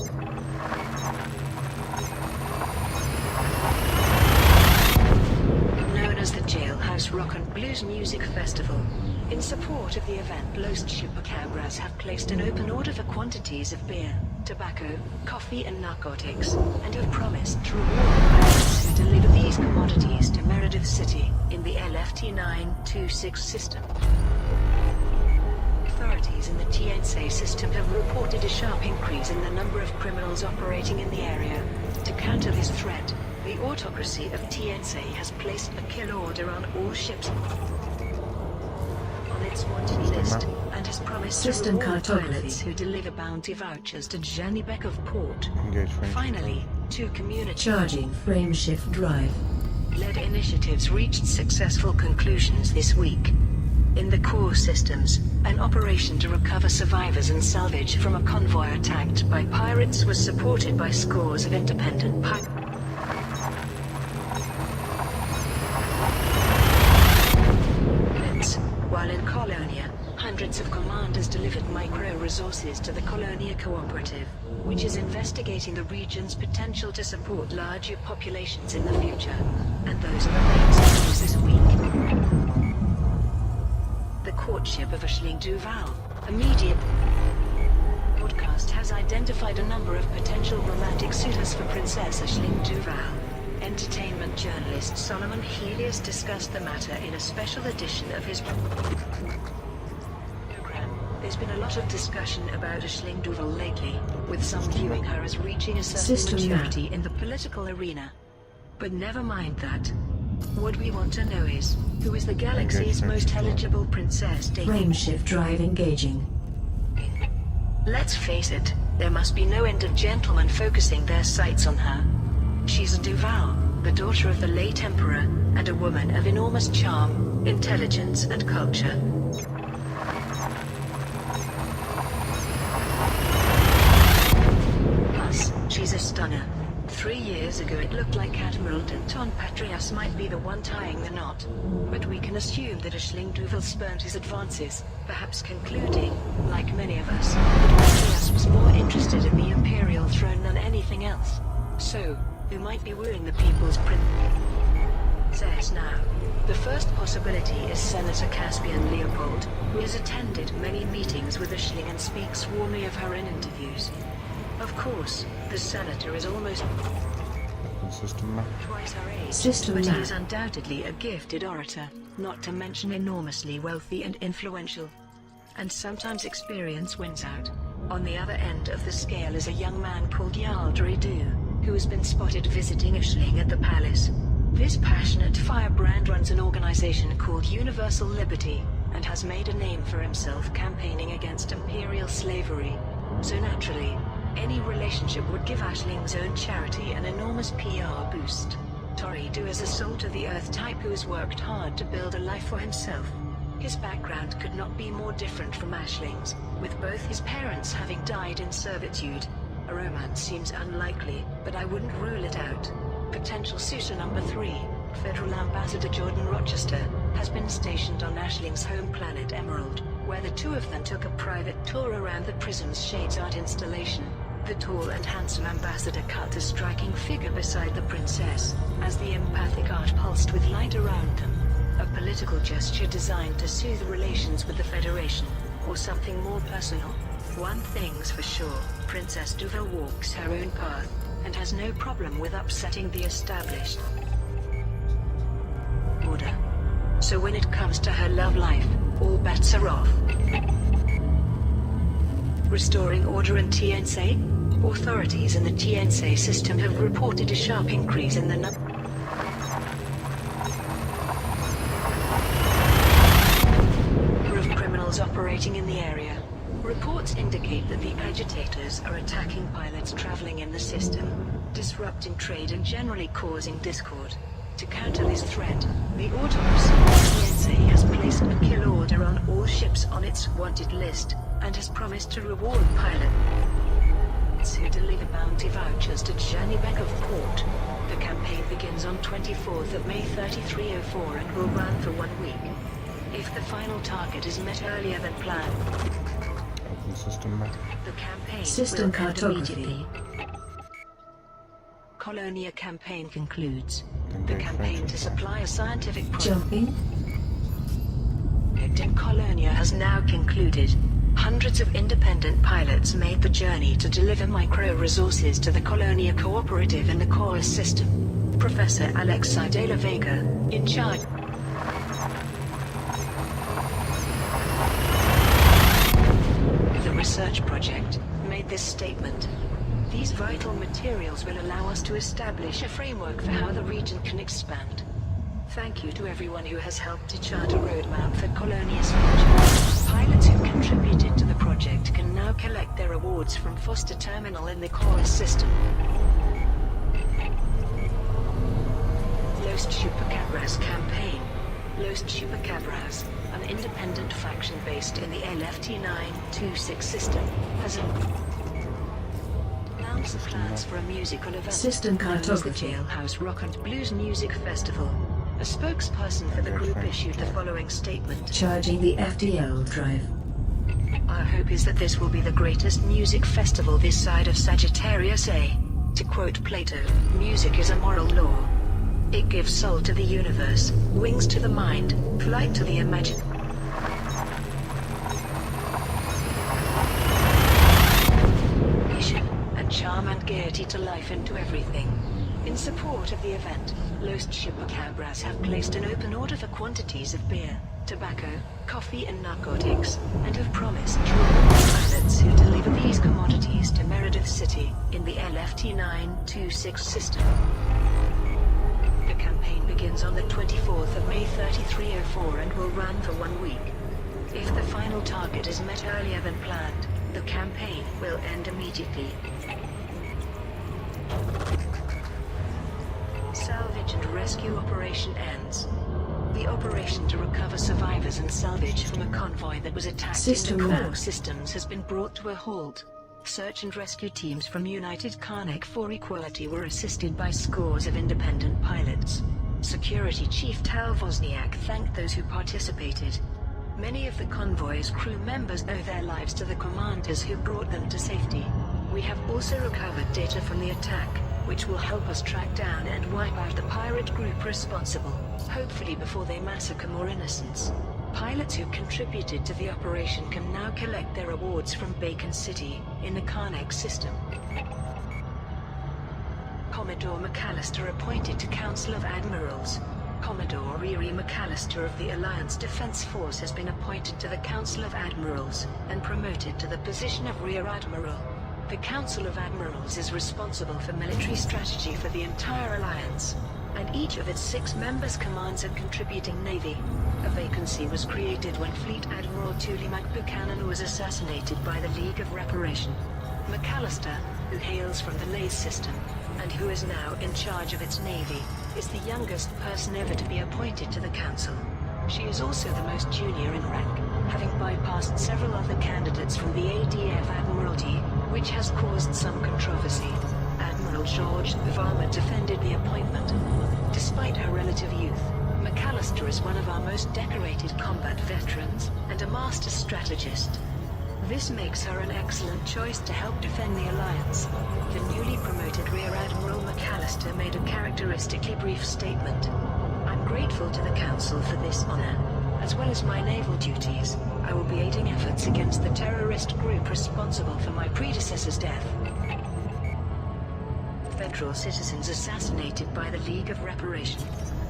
[SPEAKER 1] Jailhouse Rock and Blues Music Festival. In support of the event, Los Chupacabras have placed an open order for quantities of beer, tobacco, coffee and narcotics, and have promised to reward pilots who deliver these commodities to Meredith City in the LFT-926 system. Authorities in the TNSA system have reported a sharp increase in the number of criminals operating in the area. To counter this threat, the autocracy of TNSA has placed a kill order on all ships on its wanted list and has promised to reward pilots who deliver bounty vouchers to Janibek of Port. Finally, 2 community charging frameshift drive led initiatives reached successful conclusions this week. In the core systems, an operation to recover survivors and salvage from a convoy attacked by pirates was supported by scores of independent pilots. While in Colonia, hundreds of commanders delivered micro-resources to the Colonia Cooperative, which is investigating the region's potential to support larger populations in the future. And those are the main stories this week. The courtship of Aisling Duval, a media broadcast has identified a number of potential romantic suitors for Princess Aisling Duval. Entertainment journalist Solomon Helios discussed the matter in a special edition of his program. There's been a lot of discussion about Aisling Duval lately, with some viewing her as reaching a certain maturity in the political arena. But never mind that. What we want to know is, who is the galaxy's most eligible princess dating?
[SPEAKER 2] Frameshift drive engaging.
[SPEAKER 1] Let's face it, there must be no end of gentlemen focusing their sights on her. She's a Duval, the daughter of the late Emperor, and a woman of enormous charm, intelligence and culture. Plus, she's a stunner. 3 years ago it looked like Admiral Denton Patrias might be the one tying the knot. But we can assume that Aisling Duval spurned his advances, perhaps concluding, like many of us, that Patrias was more interested in the Imperial throne than anything else. So, who might be wooing the people's princess now? The first possibility is Senator Caspian Leopold, who has attended many meetings with Aisling and speaks warmly of her in interviews. Of course, the senator is almost twice her age, but he is undoubtedly a gifted orator, not to mention enormously wealthy and influential. And sometimes experience wins out. On the other end of the scale is a young man called Yaldri Du, who has been spotted visiting Aisling at the palace. This passionate firebrand runs an organization called Universal Liberty, and has made a name for himself campaigning against imperial slavery. So naturally, any relationship would give Aisling's own charity an enormous PR boost. Tori Du is a soul-to-the-earth type who has worked hard to build a life for himself. His background could not be more different from Aisling's, with both his parents having died in servitude. A romance seems unlikely, but I wouldn't rule it out. Potential suitor number 3, Federal Ambassador Jordan Rochester, has been stationed on Aisling's home planet Emerald, where the two of them took a private tour around the Prism's Shades art installation. The tall and handsome ambassador cut a striking figure beside the princess, as the empathic art pulsed with light around them. A political gesture designed to soothe relations with the Federation, or something more personal. One thing's for sure, Princess Duval walks her own path, and has no problem with upsetting the established order. So when it comes to her love life, all bets are off. Restoring order in TNC? Authorities in the TNC system have reported a sharp increase in the number of criminals operating in the area. Reports indicate that the agitators are attacking pilots traveling in the system, disrupting trade and generally causing discord. To counter this threat, the Autobus TNC has placed a kill order on all ships on its wanted list, and has promised to reward pilots who deliver bounty vouchers to Journey Beck of Port. The campaign begins on 24th of May 3304 and will run for 1 week. If the final target is met earlier than planned, the campaign
[SPEAKER 2] System
[SPEAKER 1] will end
[SPEAKER 2] cartography.
[SPEAKER 1] immediately. Colonia campaign concludes. The campaign to supply a scientific project
[SPEAKER 2] Jumping.
[SPEAKER 1] in Colonia has now concluded. Hundreds of independent pilots made the journey to deliver micro-resources to the Colonia Cooperative in the core system. Professor Alexei de la Vega, in charge of the research project, made this statement. These vital materials will allow us to establish a framework for how the region can expand. Thank you to everyone who has helped to chart a roadmap for Colonia's future. Pilots who contributed to the project can now collect their awards from Foster Terminal in the core system. Los Chupacabras campaign. Los Chupacabras, an independent faction based in the LFT-926 system, has announced plans for a musical event
[SPEAKER 2] System
[SPEAKER 1] known as the
[SPEAKER 2] cartography.
[SPEAKER 1] Jailhouse Rock and Blues Music Festival. A spokesperson for the group issued the following statement.
[SPEAKER 2] Charging the FDL drive.
[SPEAKER 1] Our hope is that this will be the greatest music festival this side of Sagittarius A. To quote Plato, music is a moral law. It gives soul to the universe, wings to the mind, flight to the imagination, and charm and gaiety to life and to everything. In support of the event, Los Chupacabras have placed an open order for quantities of beer, tobacco, coffee and narcotics, and have promised to reward pilots who deliver these commodities to Meredith City in the LFT-926 system. The campaign begins on the 24th of May 3304 and will run for 1 week. If the final target is met earlier than planned, the campaign will end immediately. Salvage and rescue operation ends. The operation to recover survivors and salvage from a convoy that was attacked in the core systems has been brought to a halt. Search and rescue teams from United Carnac for Equality were assisted by scores of independent pilots. Security Chief Tal Wozniak thanked those who participated. Many of the convoy's crew members owe their lives to the commanders who brought them to safety. We have also recovered data from the attack, which will help us track down and wipe out the pirate group responsible, hopefully before they massacre more innocents. Pilots who contributed to the operation can now collect their awards from Bacon City, in the Carnac system. Commodore McAllister appointed to Council of Admirals. Commodore Riri McAllister of the Alliance Defense Force has been appointed to the Council of Admirals, and promoted to the position of Rear Admiral. The Council of Admirals is responsible for military strategy for the entire Alliance, and each of its 6 members commands a contributing navy. A vacancy was created when Fleet Admiral Tully McBuchanan was assassinated by the League of Reparation. McAllister, who hails from the Lays system, and who is now in charge of its navy, is the youngest person ever to be appointed to the Council. She is also the most junior in rank, having bypassed several other candidates from the ADF Admiralty, which has caused some controversy. Admiral George Varma defended the appointment. Despite her relative youth, McAllister is one of our most decorated combat veterans, and a master strategist. This makes her an excellent choice to help defend the Alliance. The newly promoted Rear Admiral McAllister made a characteristically brief statement. I'm grateful to the Council for this honor. As well as my naval duties, I will be aiding efforts against the terrorist group responsible for my predecessor's death. Federal citizens assassinated by the League of Reparation.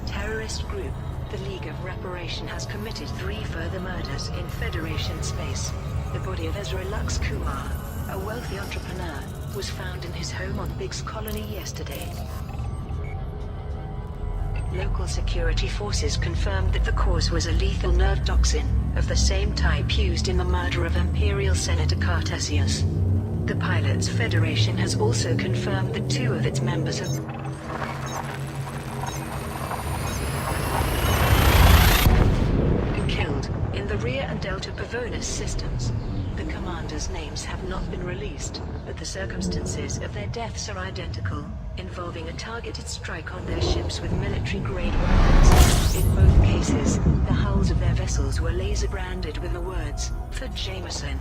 [SPEAKER 1] Terrorist group, the League of Reparation has committed 3 further murders in Federation space. The body of Ezra Lux Kumar, a wealthy entrepreneur, was found in his home on Biggs Colony yesterday. Local security forces confirmed that the cause was a lethal nerve toxin, of the same type used in the murder of Imperial Senator Cartesius. The Pilots Federation has also confirmed that 2 of its members have been killed in the Rear and Delta Pavonis systems. The commanders' names have not been released, but the circumstances of their deaths are identical, involving a targeted strike on their ships with military-grade weapons. In both cases, the hulls of their vessels were laser-branded with the words, "For Jameson."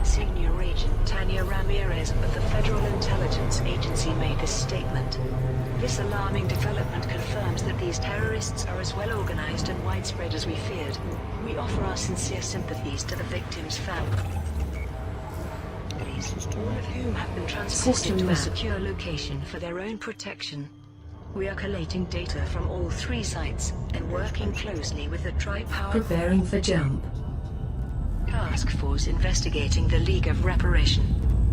[SPEAKER 1] Senior Agent Tanya Ramirez of the Federal Intelligence Agency made this statement. This alarming development confirms that these terrorists are as well organized and widespread as we feared. We offer our sincere sympathies to the victims' families, all of whom have been transported to a secure location for their own protection. We are collating data from all 3 sites, and working closely with the Tri-Power
[SPEAKER 2] Preparing for jump.
[SPEAKER 1] Task Force investigating the League of Reparation.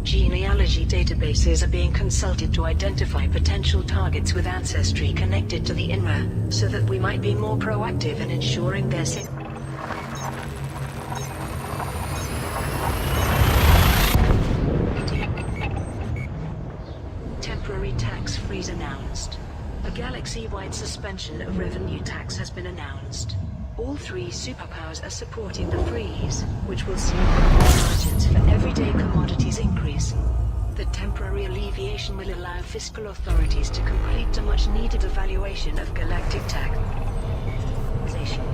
[SPEAKER 1] Genealogy databases are being consulted to identify potential targets with ancestry connected to the INRA, so that we might be more proactive in ensuring their safety. Temporary tax freeze announced. A galaxy-wide suspension of revenue tax has been announced. All 3 superpowers are supporting the freeze, which will see profit margins for everyday commodities increase. The temporary alleviation will allow fiscal authorities to complete a much-needed evaluation of galactic taxation.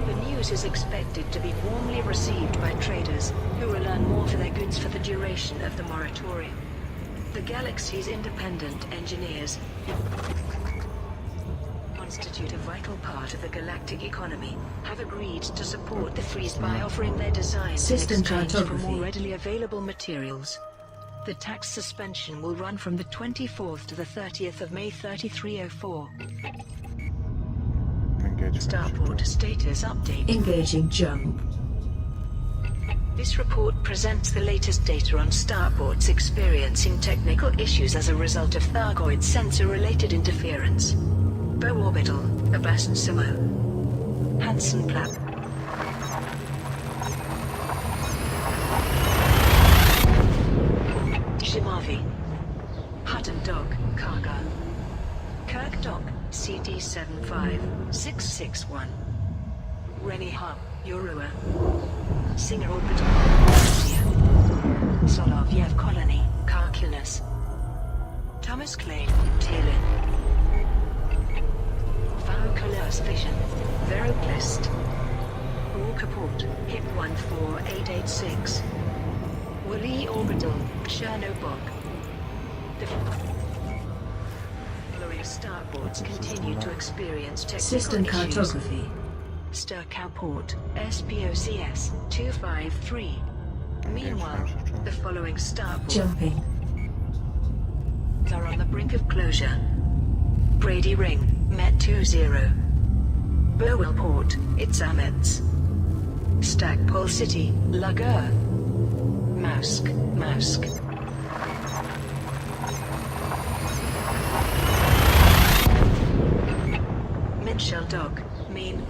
[SPEAKER 1] The news is expected to be warmly received by traders, who will earn more for their goods for the duration of the moratorium. The galaxy's independent engineers constitute a vital part of the galactic economy, have agreed to support the freeze by offering their designs in exchange for more readily available materials. The tax suspension will run from the 24th to the 30th of May 3304.
[SPEAKER 3] Engage
[SPEAKER 1] Starport status update.
[SPEAKER 2] Engaging jump.
[SPEAKER 1] This report presents the latest data on Starport's experiencing technical issues as a result of Thargoid sensor-related interference. Bow Orbital, Abast Simo. Hansen Plap. Shimavi. Hutton Dock, Karga. Kirk Dock, CD75661. Rennie Hub, Urua. Singer Orbital, Russia. Solovyev Colony, Karkunas. Thomas Clay, Talin. Varokolas Vision, Veroplist. Walkerport, HIP 14886. Woolley Orbital, Chernobog. The following starports continue to experience technical
[SPEAKER 2] System
[SPEAKER 1] issues.
[SPEAKER 2] cartography.
[SPEAKER 1] Sturcow Port, SPOCS 253. Meanwhile, the following starports
[SPEAKER 2] Jumping.
[SPEAKER 1] are on the brink of closure. Brady Ring, Met 20. Burwell Port, Itzamets. Stackpole City, Lagur. Mausk. Midshell Dock, Mean.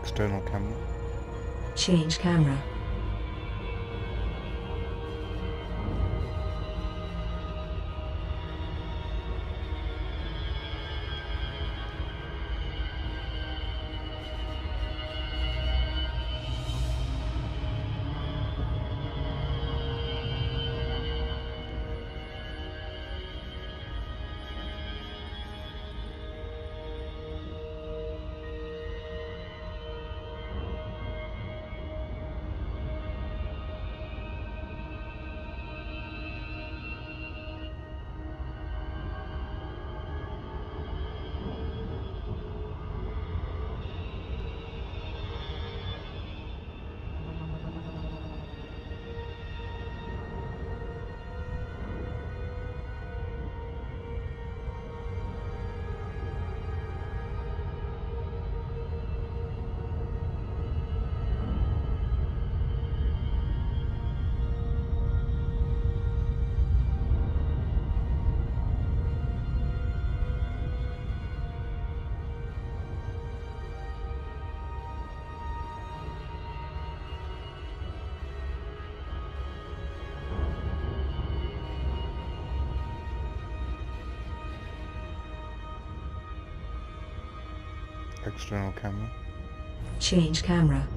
[SPEAKER 3] External camera.
[SPEAKER 2] Change camera.
[SPEAKER 3] External camera.
[SPEAKER 2] Change camera.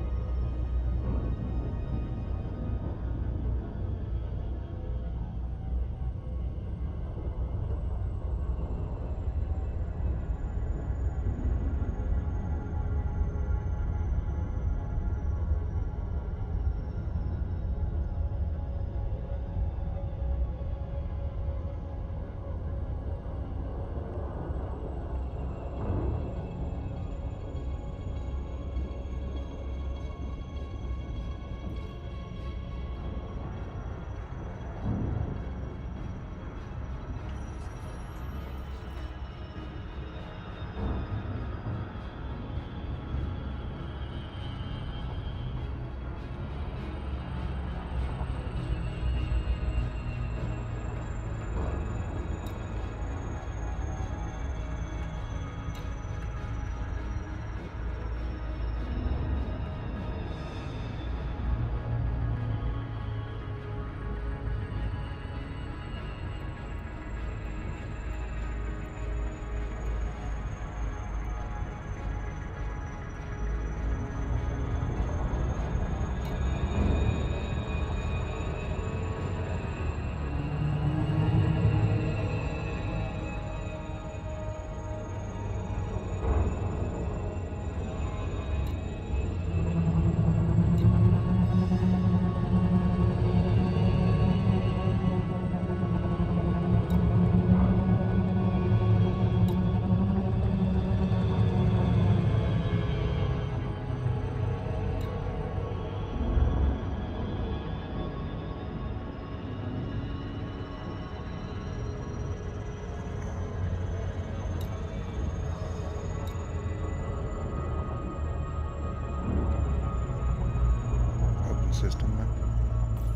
[SPEAKER 3] Open system map.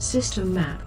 [SPEAKER 2] System map.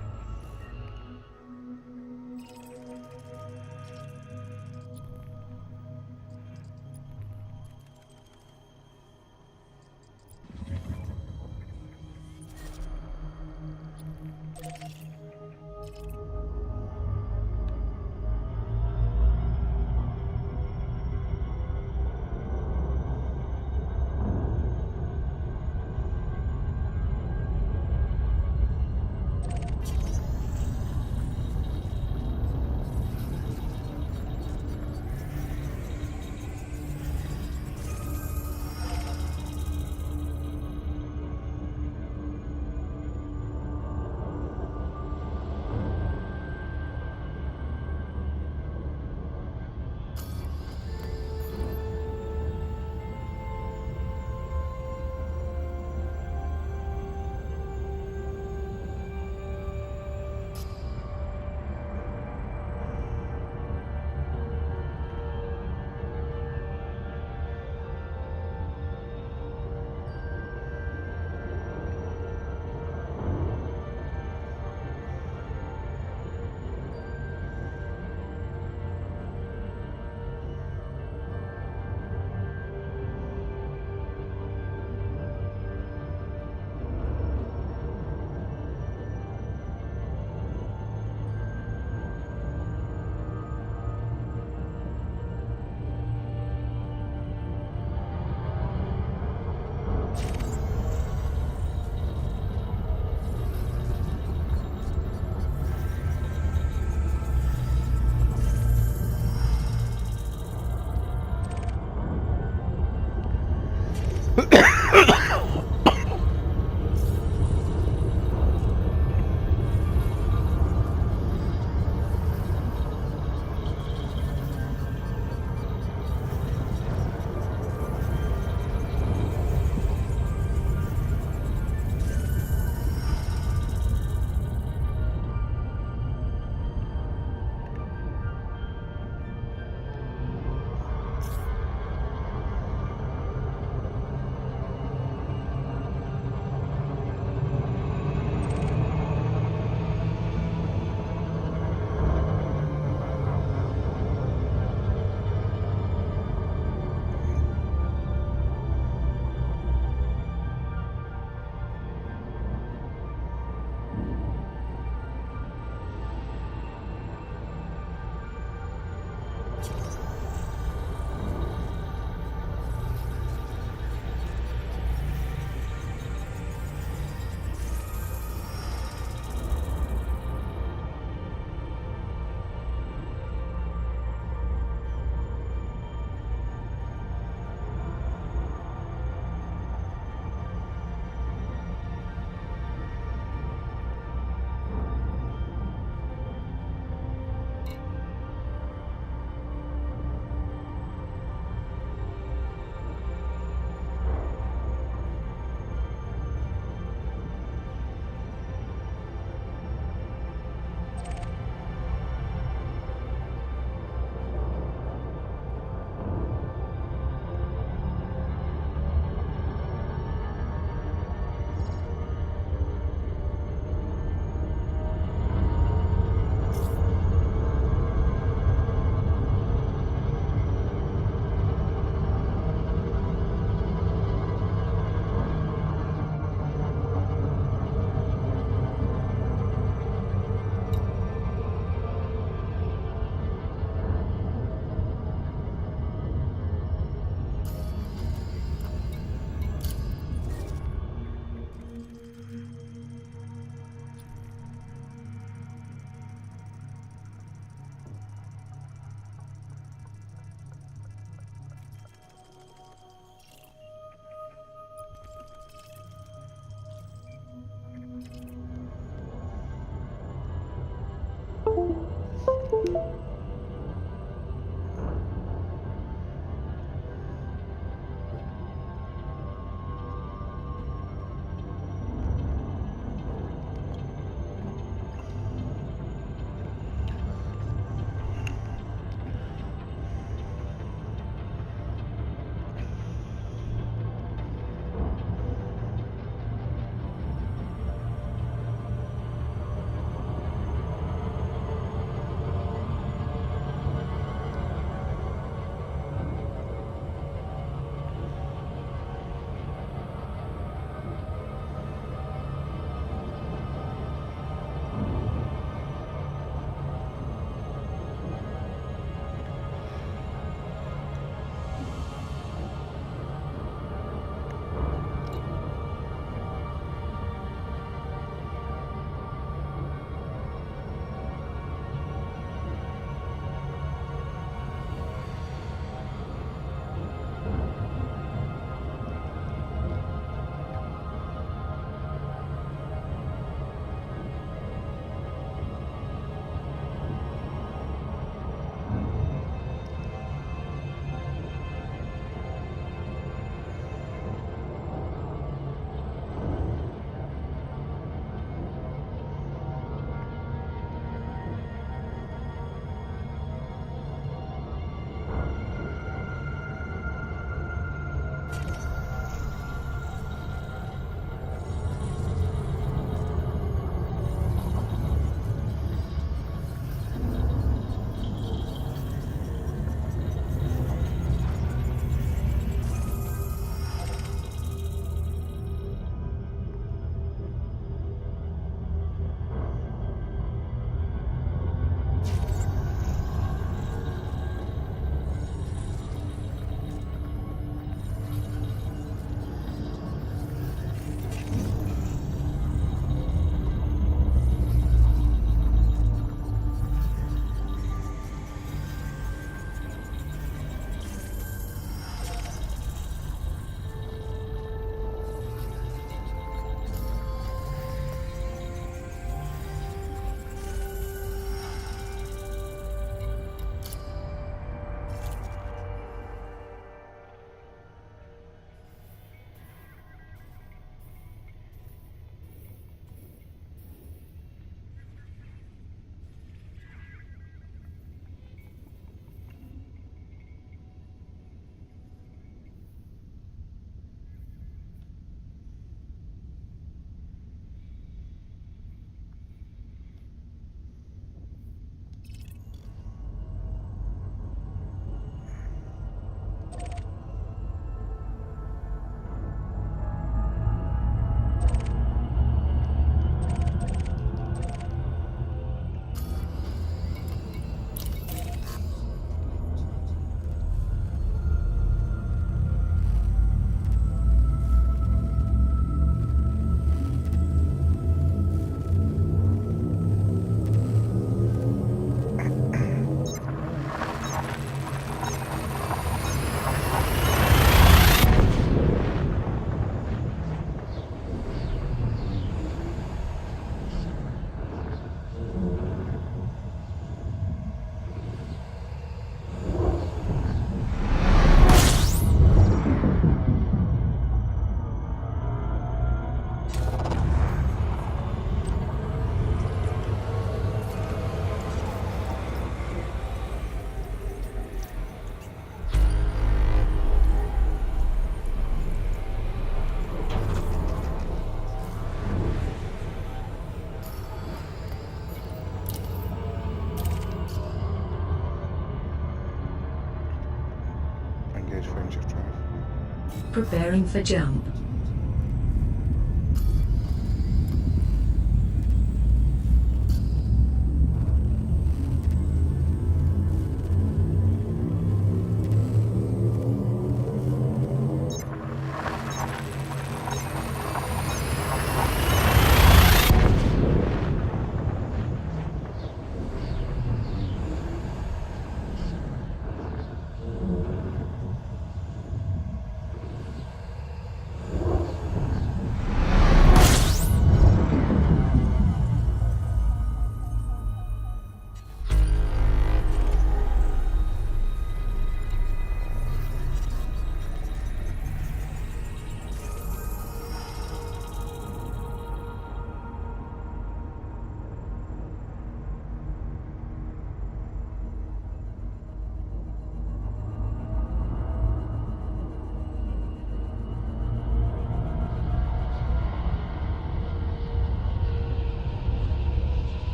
[SPEAKER 2] Preparing for jump.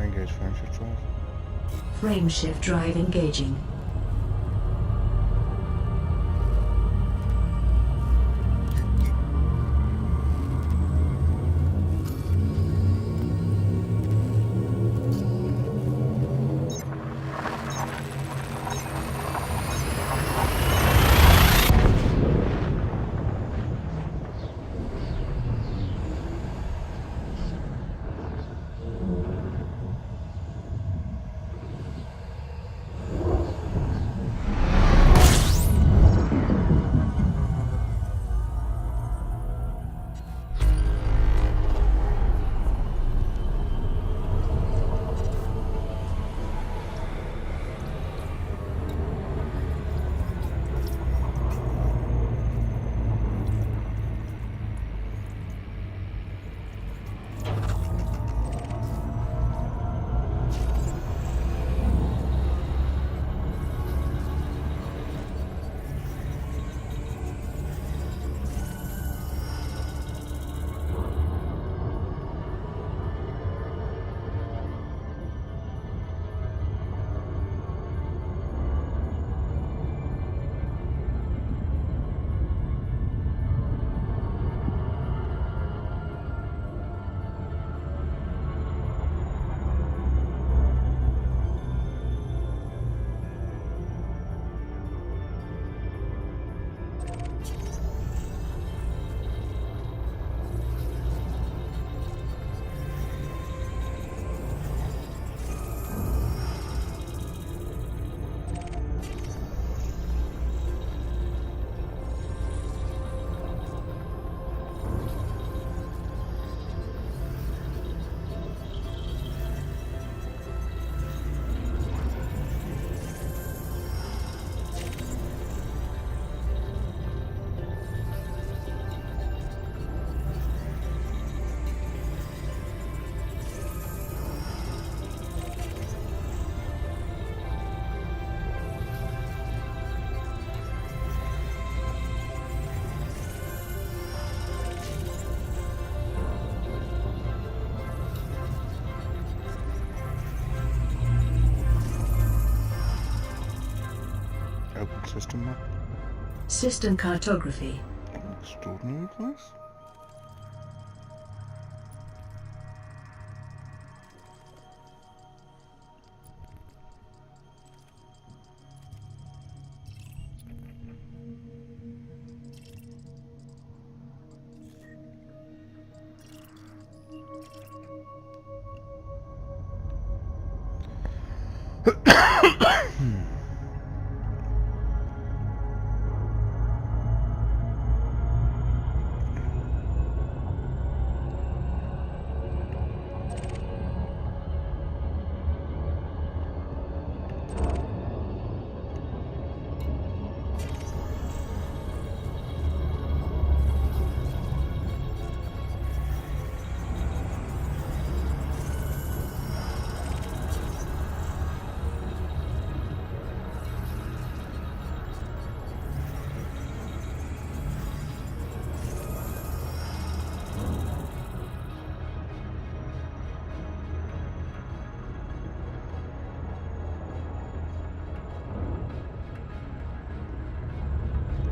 [SPEAKER 3] Engage frameshift drive.
[SPEAKER 2] Frameshift drive engaging.
[SPEAKER 3] system map.
[SPEAKER 2] System cartography.
[SPEAKER 3] Extraordinary place.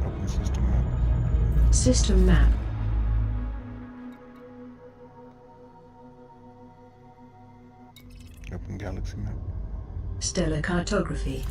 [SPEAKER 3] Open system map.
[SPEAKER 2] System map.
[SPEAKER 3] Open galaxy map.
[SPEAKER 2] Stellar cartography.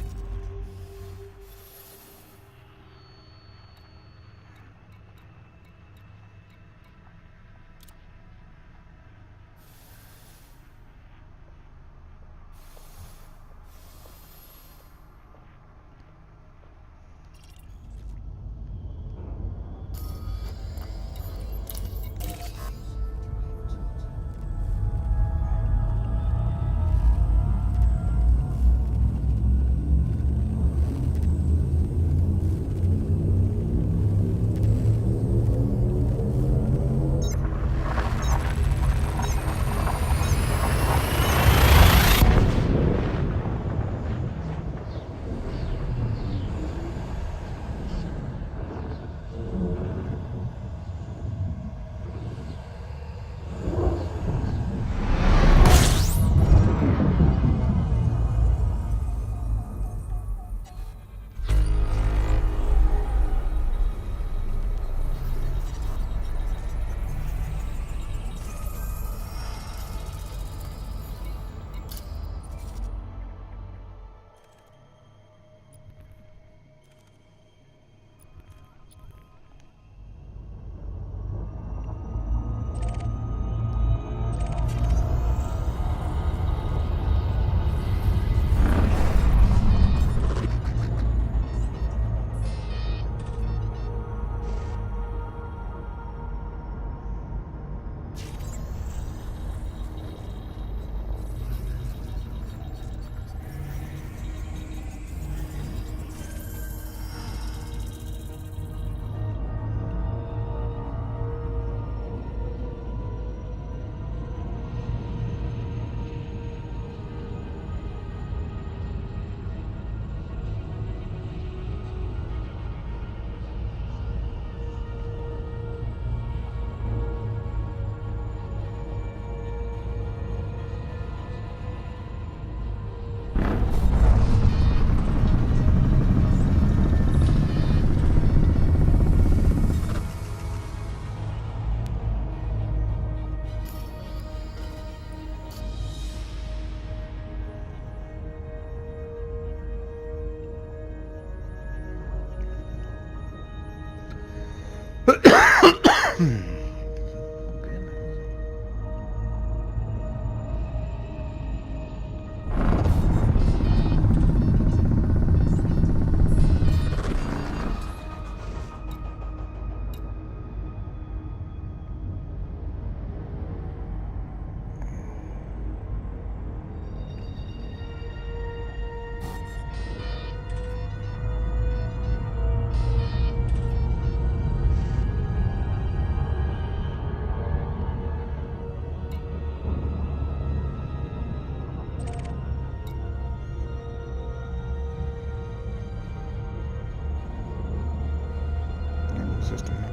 [SPEAKER 3] System map.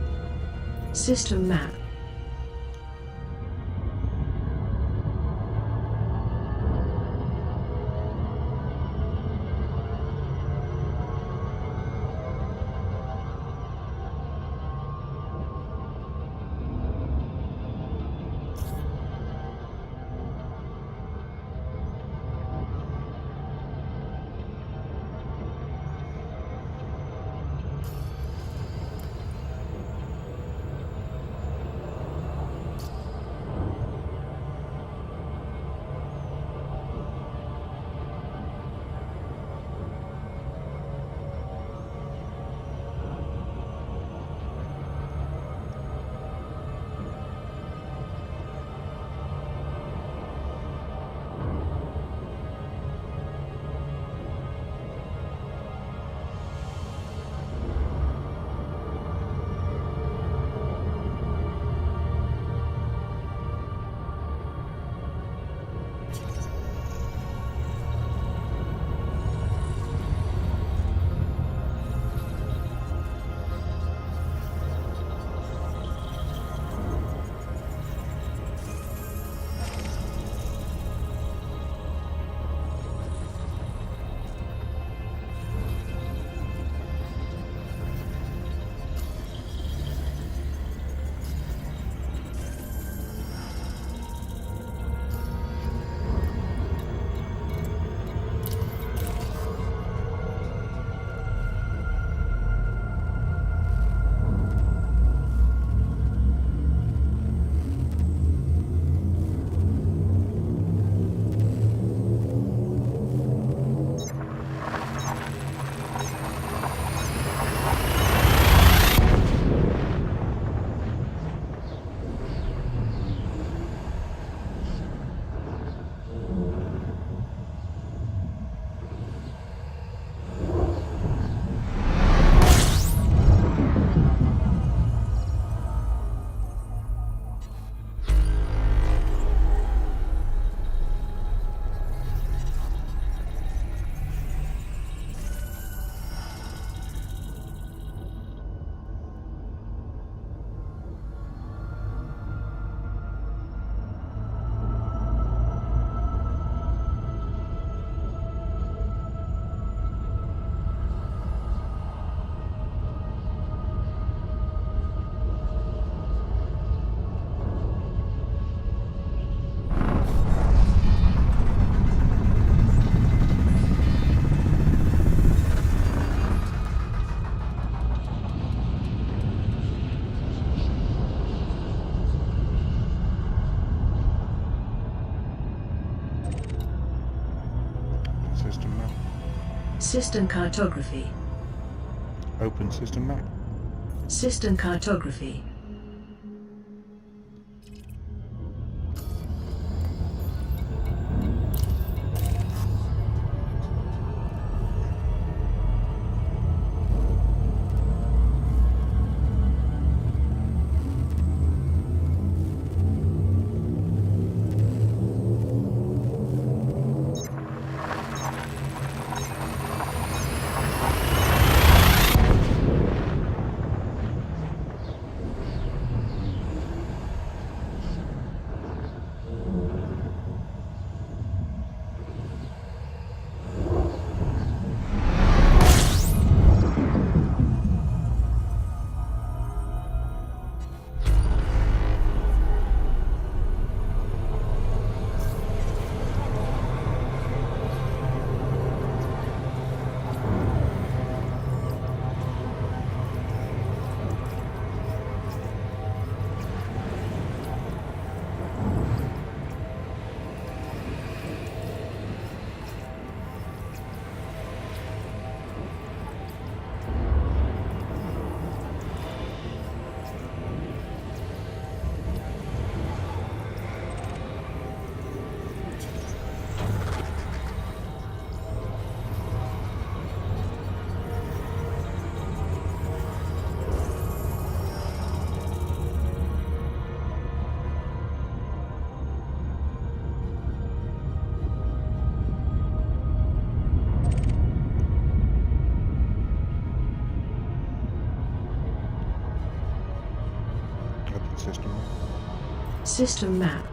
[SPEAKER 2] System map.
[SPEAKER 3] System map.
[SPEAKER 2] System cartography.
[SPEAKER 3] Open system map.
[SPEAKER 2] System cartography.
[SPEAKER 3] Open system map.
[SPEAKER 2] System map.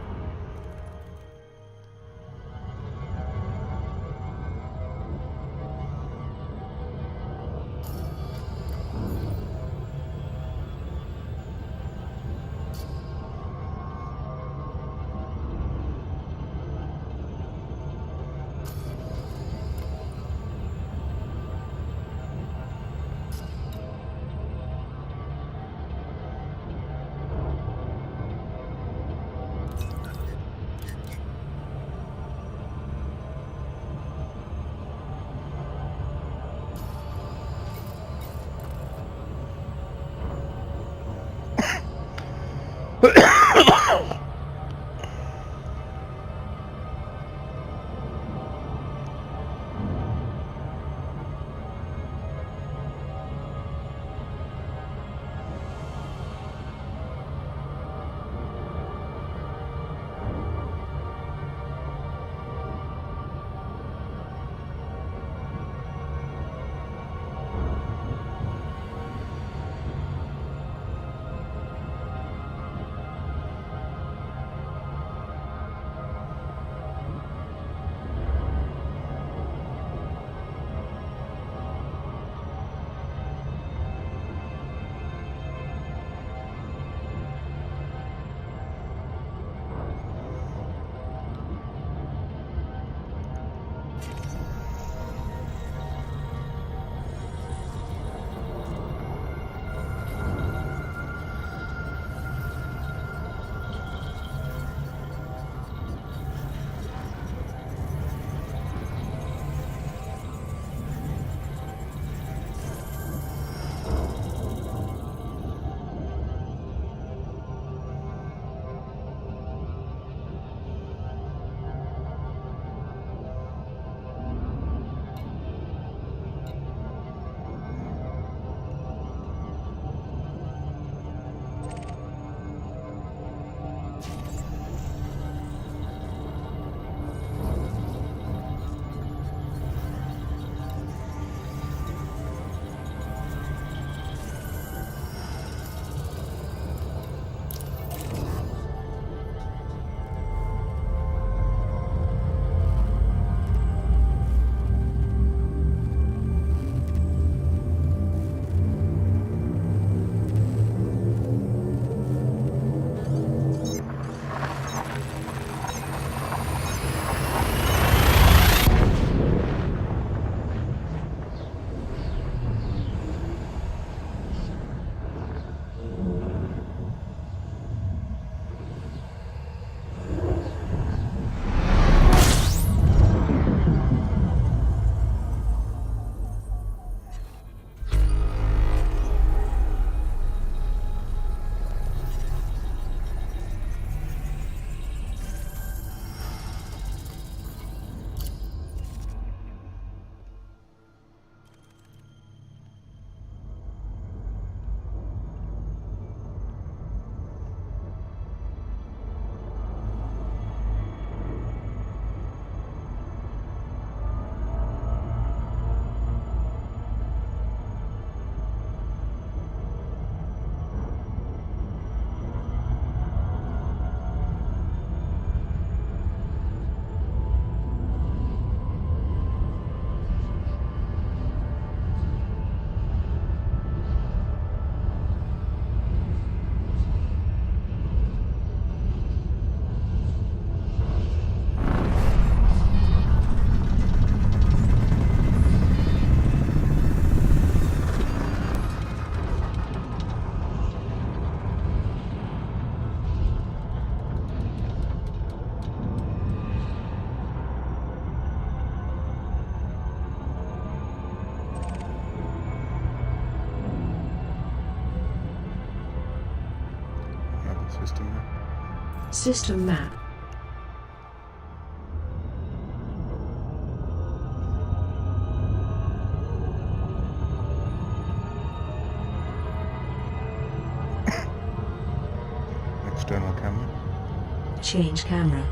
[SPEAKER 3] System map.
[SPEAKER 2] System map.
[SPEAKER 3] External camera.
[SPEAKER 2] Change camera.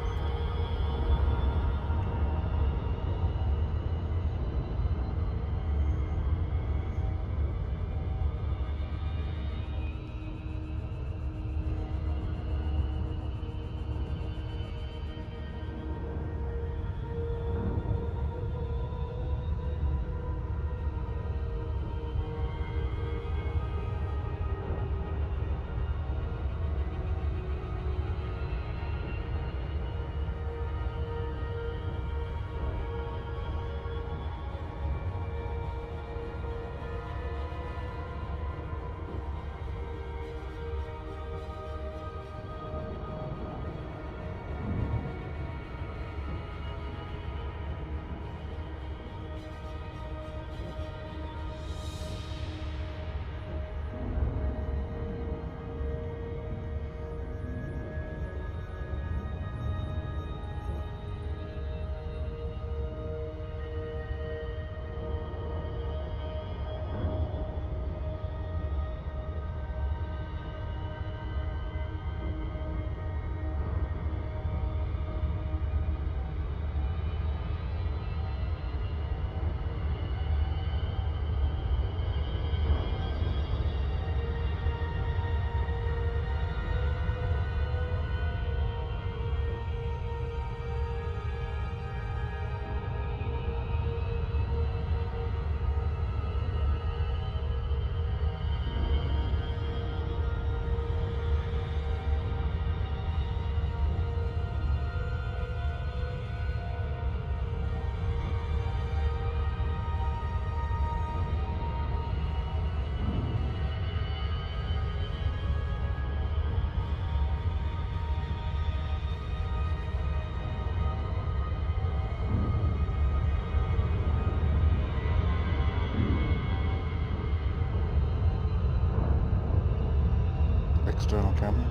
[SPEAKER 3] External camera.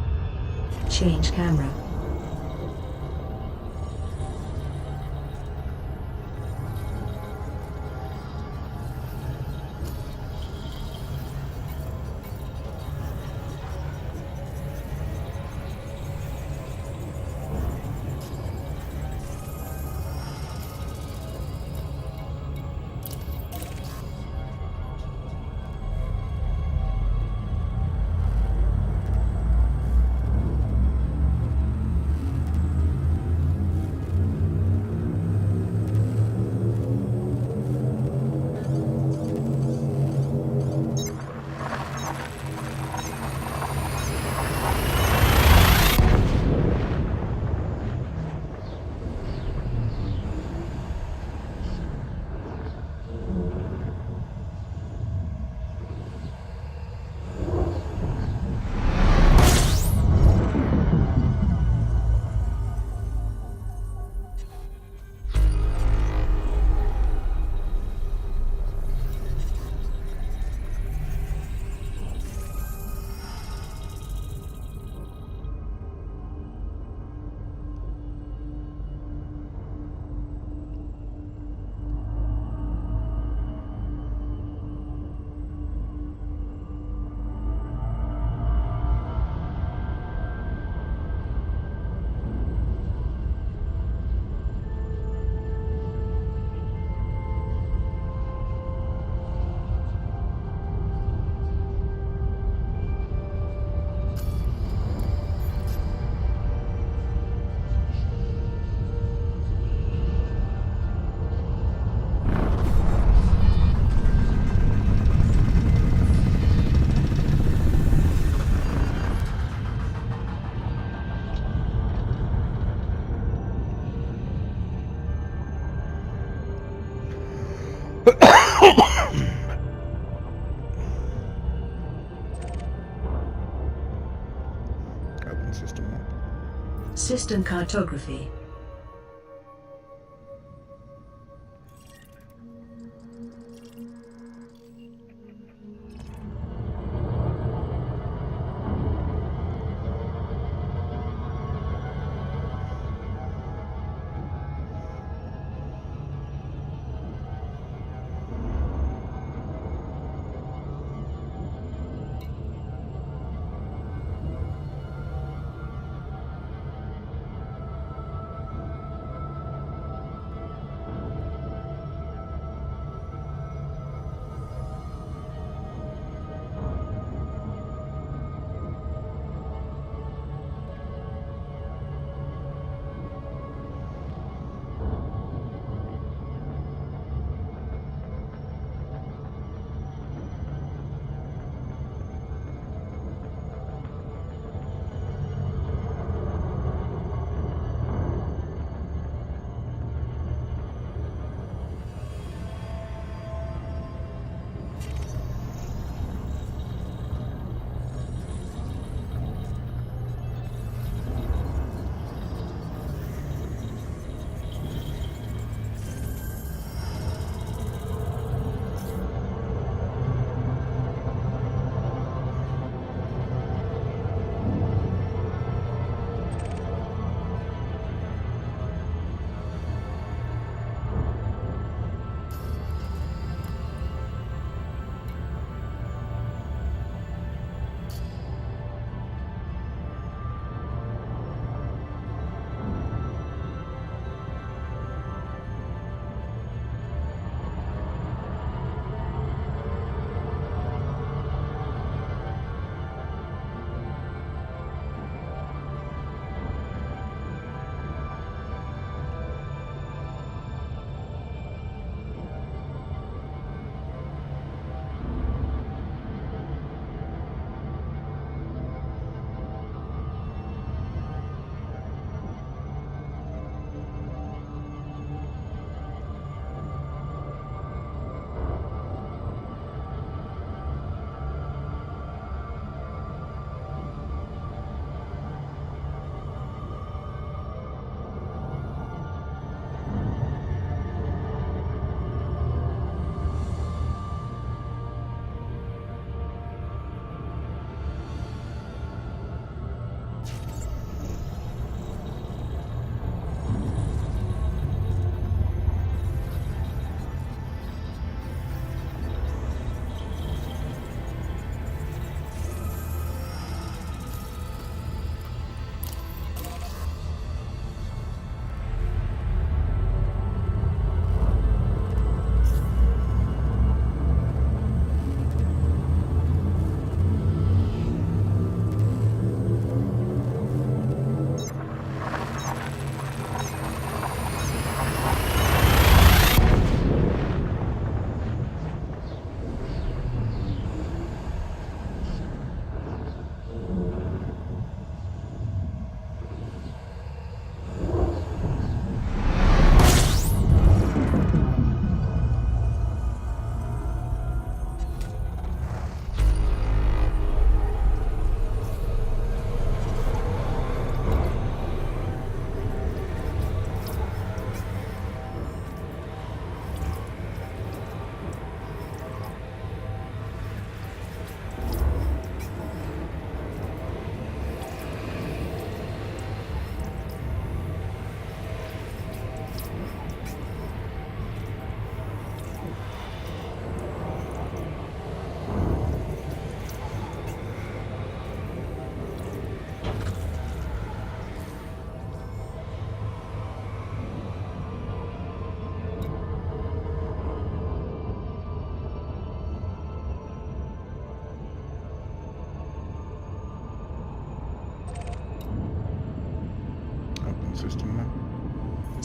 [SPEAKER 2] Change camera.
[SPEAKER 3] Open system map.
[SPEAKER 2] System cartography.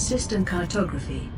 [SPEAKER 2] System cartography.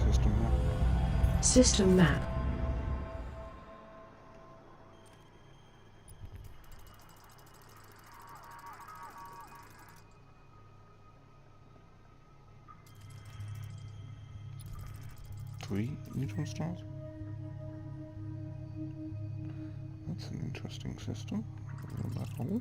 [SPEAKER 3] System map.
[SPEAKER 2] System map.
[SPEAKER 3] Three neutron stars. That's an interesting system. A black hole.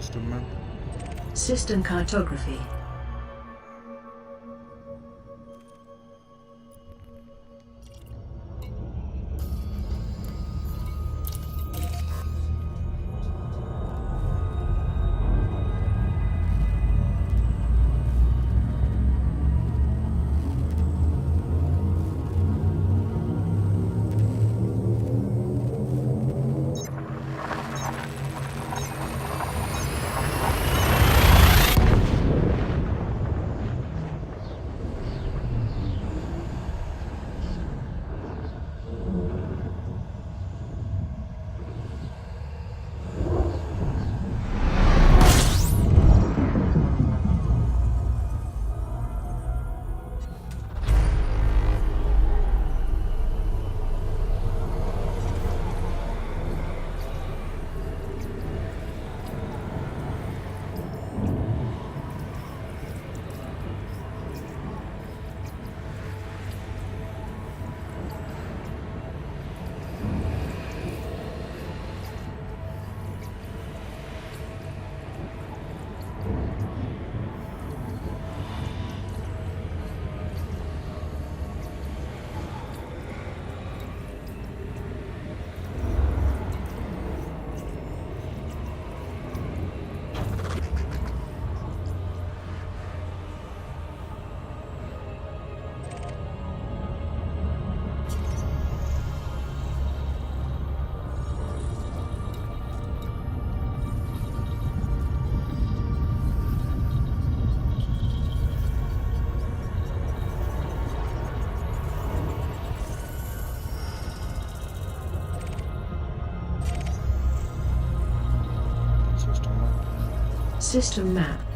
[SPEAKER 3] System map.
[SPEAKER 2] System cartography. System map.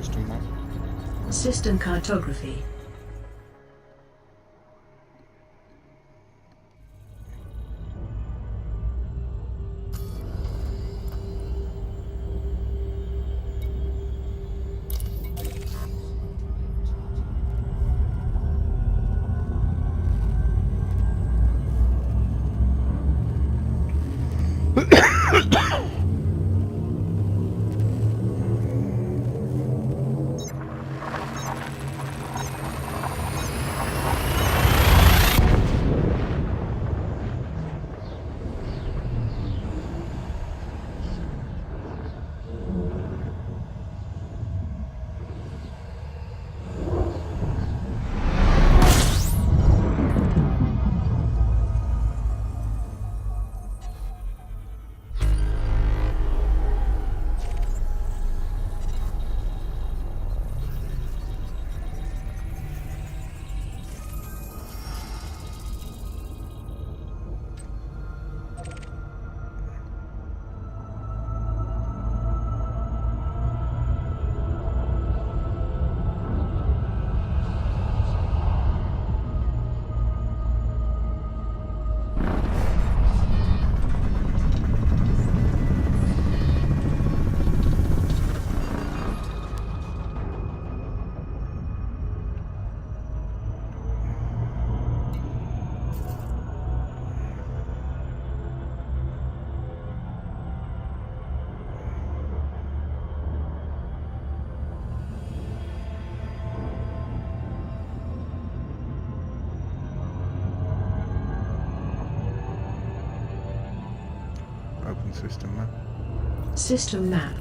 [SPEAKER 3] system map.
[SPEAKER 2] System cartography.
[SPEAKER 3] Open system map.
[SPEAKER 2] System map.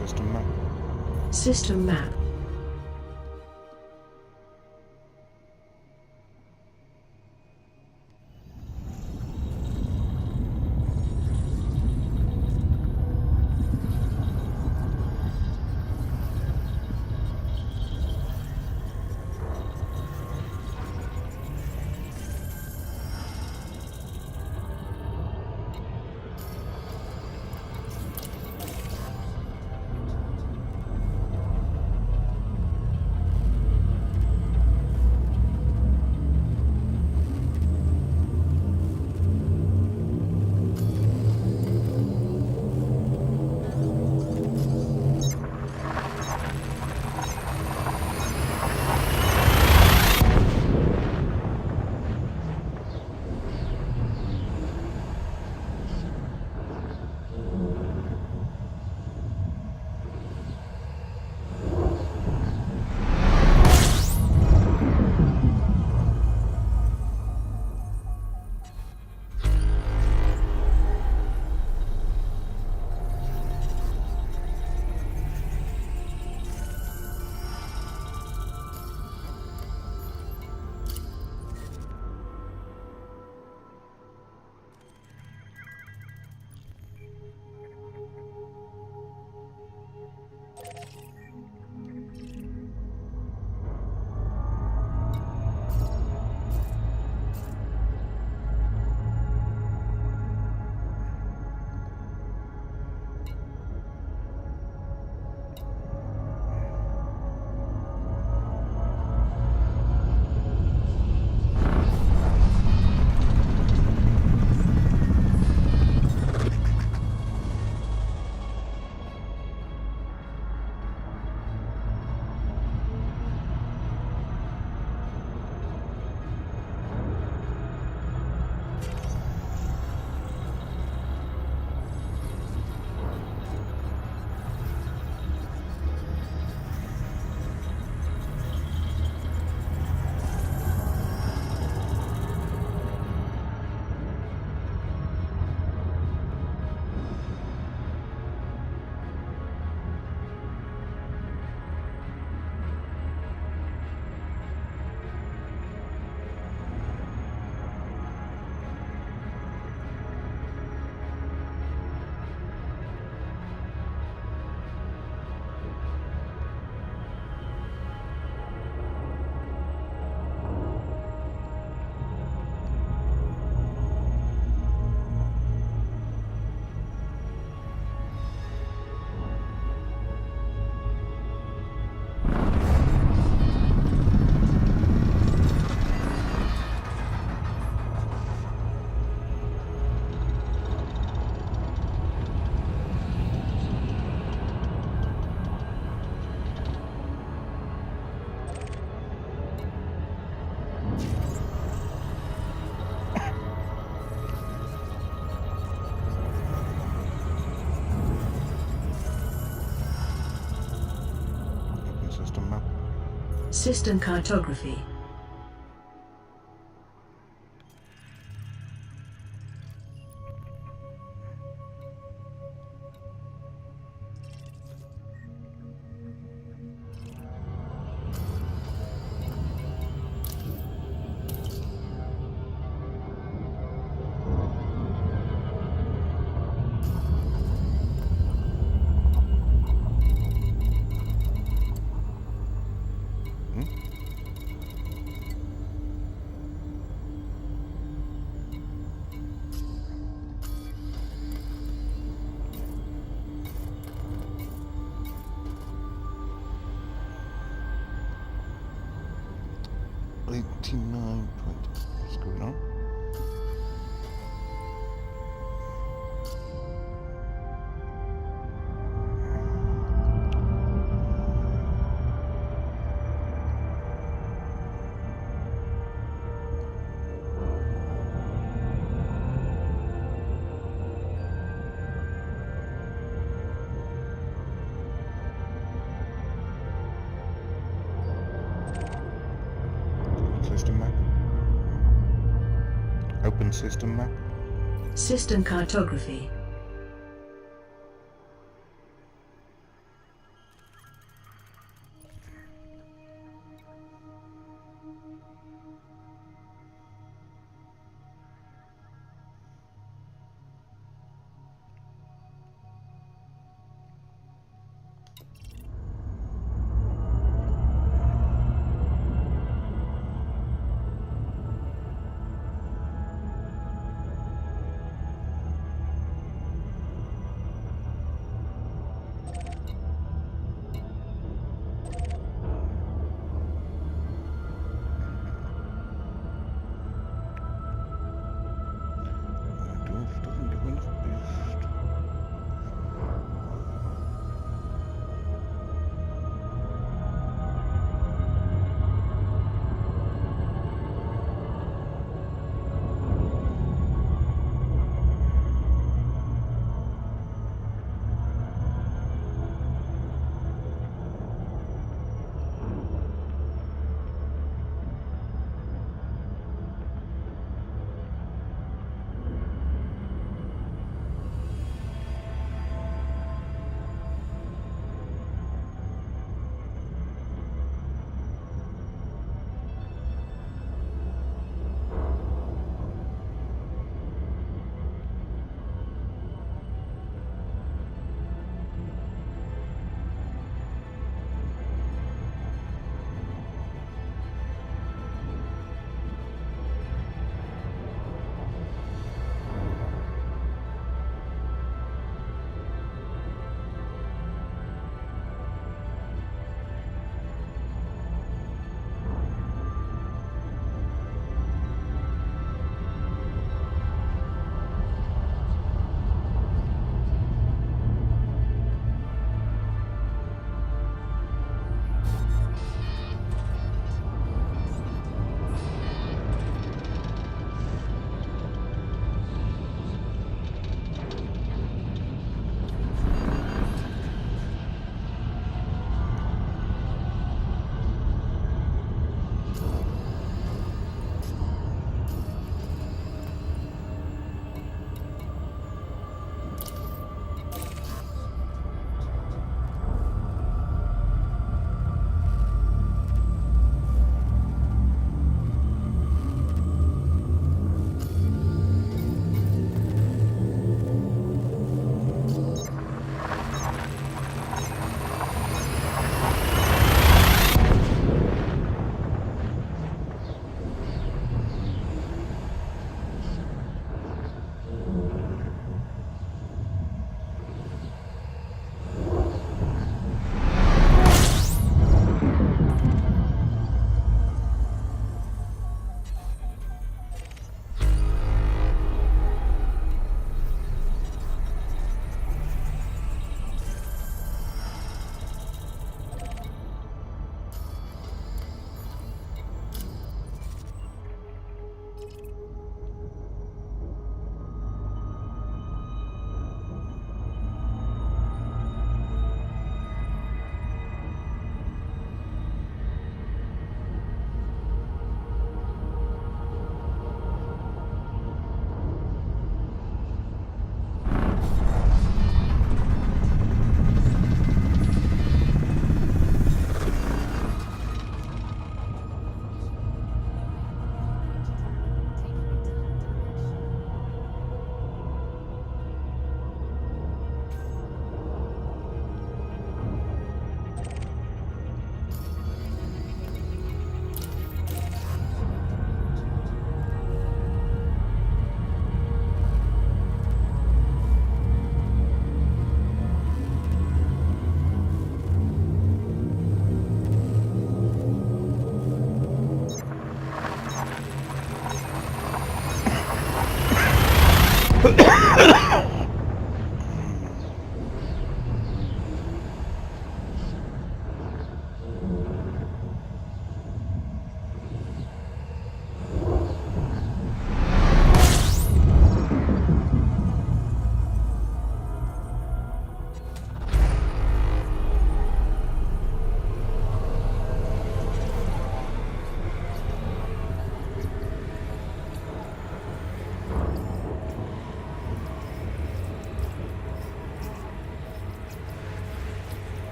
[SPEAKER 3] System map.
[SPEAKER 2] System map.
[SPEAKER 3] system map.
[SPEAKER 2] System cartography. What's going on? System map. Open system map. System cartography.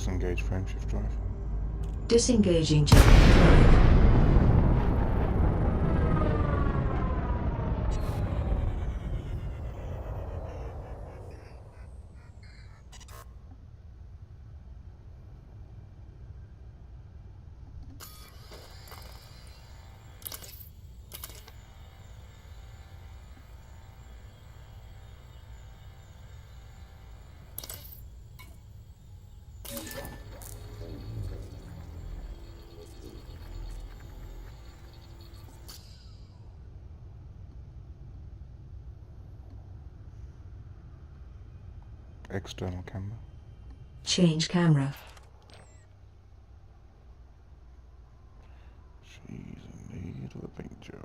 [SPEAKER 3] Disengage frameshift drive.
[SPEAKER 2] Disengaging jet drive.
[SPEAKER 3] External camera.
[SPEAKER 2] Change camera.
[SPEAKER 3] She's in need of a paint job.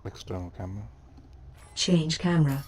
[SPEAKER 3] External camera.
[SPEAKER 2] Change camera.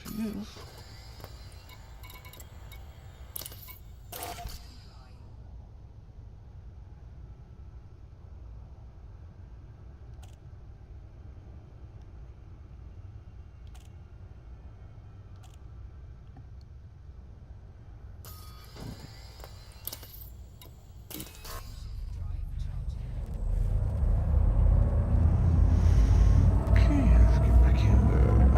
[SPEAKER 3] She is. Okay, let's get back in there.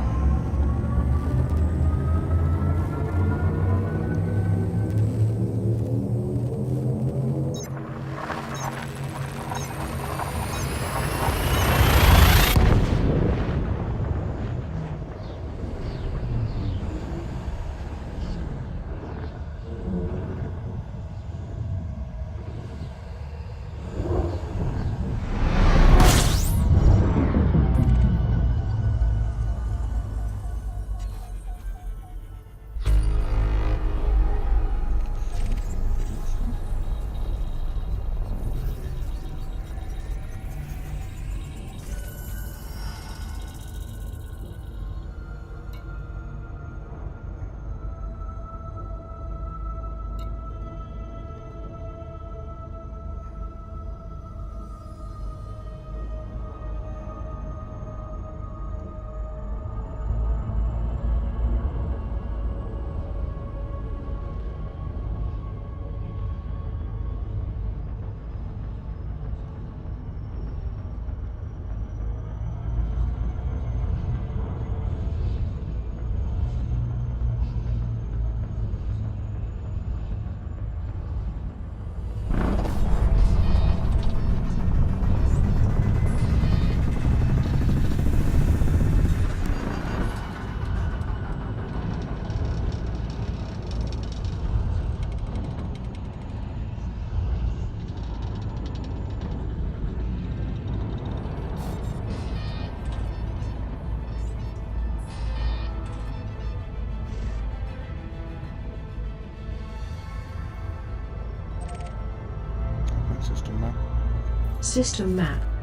[SPEAKER 2] System map.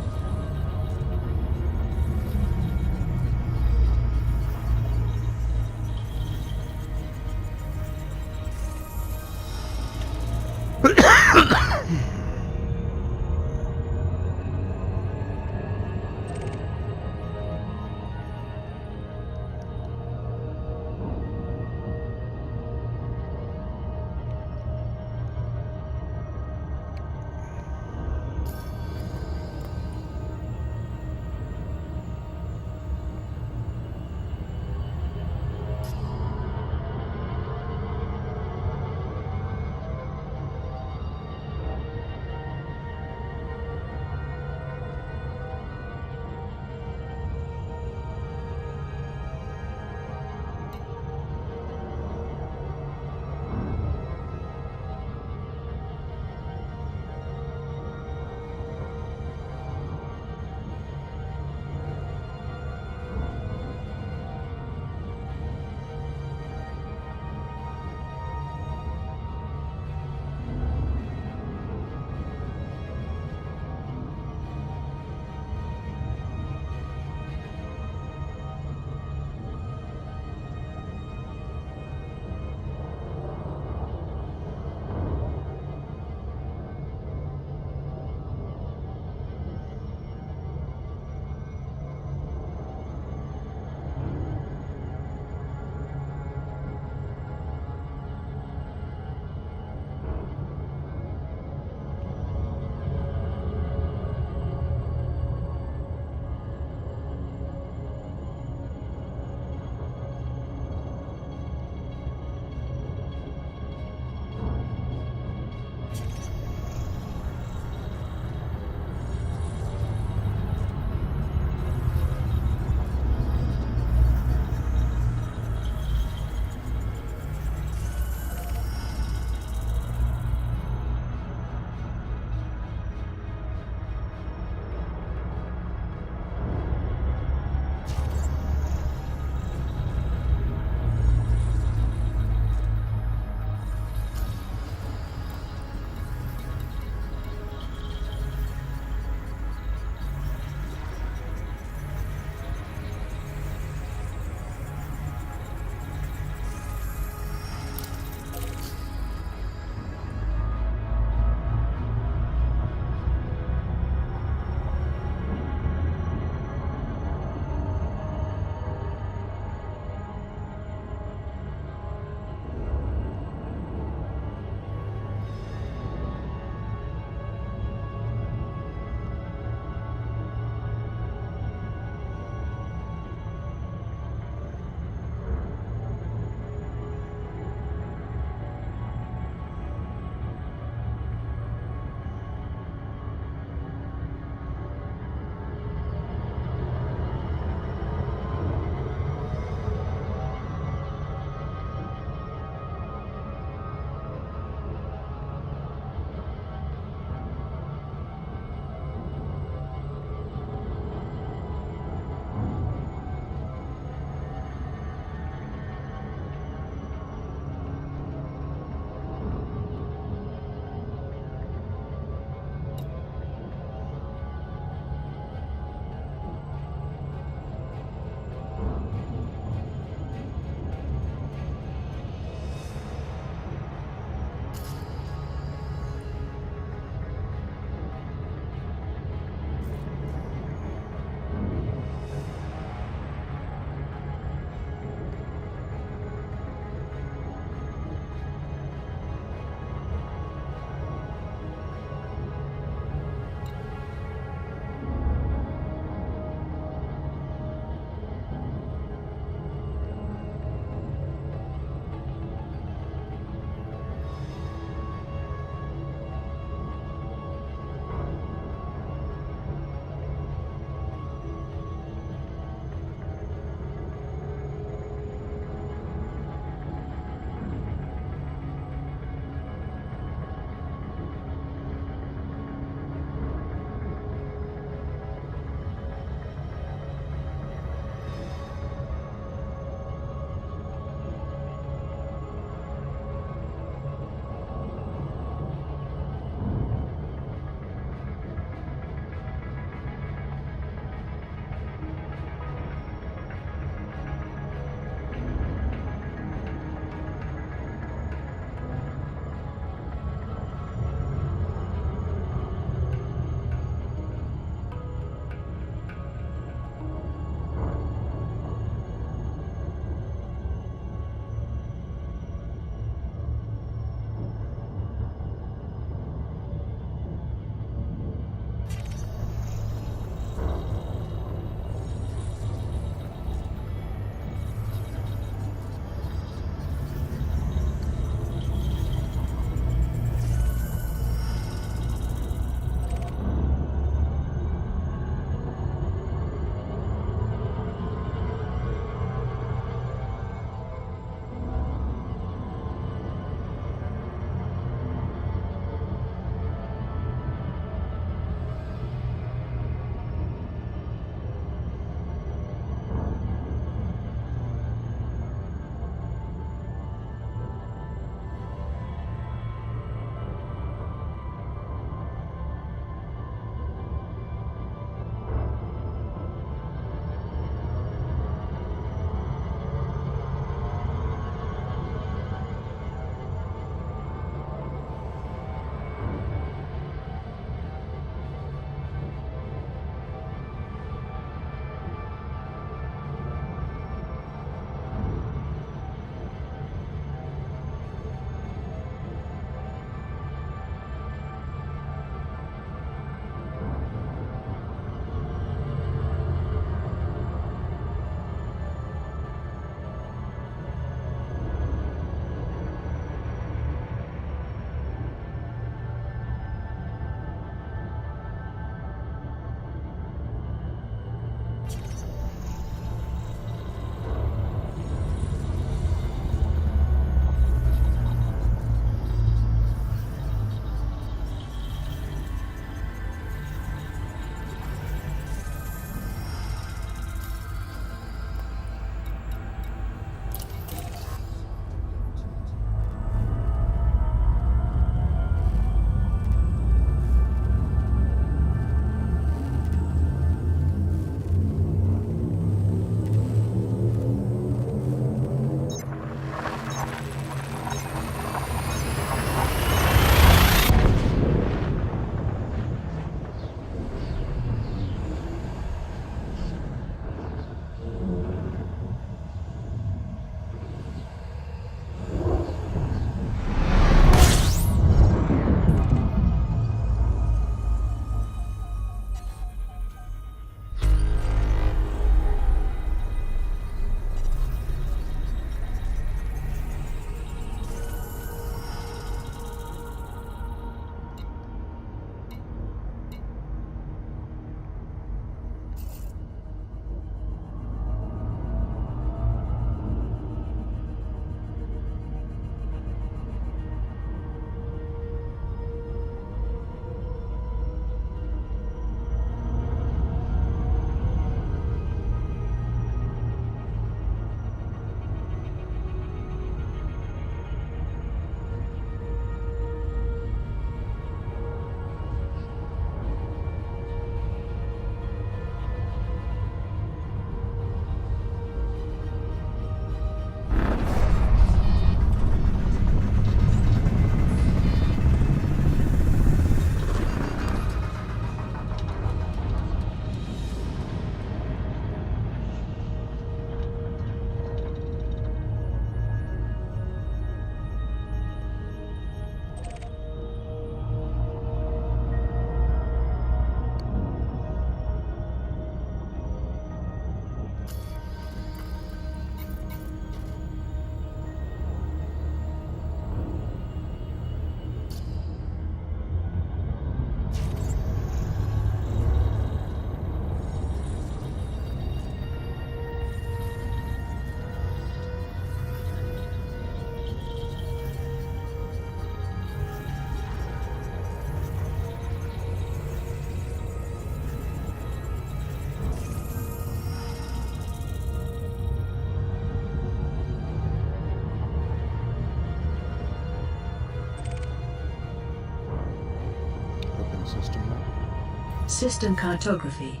[SPEAKER 3] system map.
[SPEAKER 2] System cartography.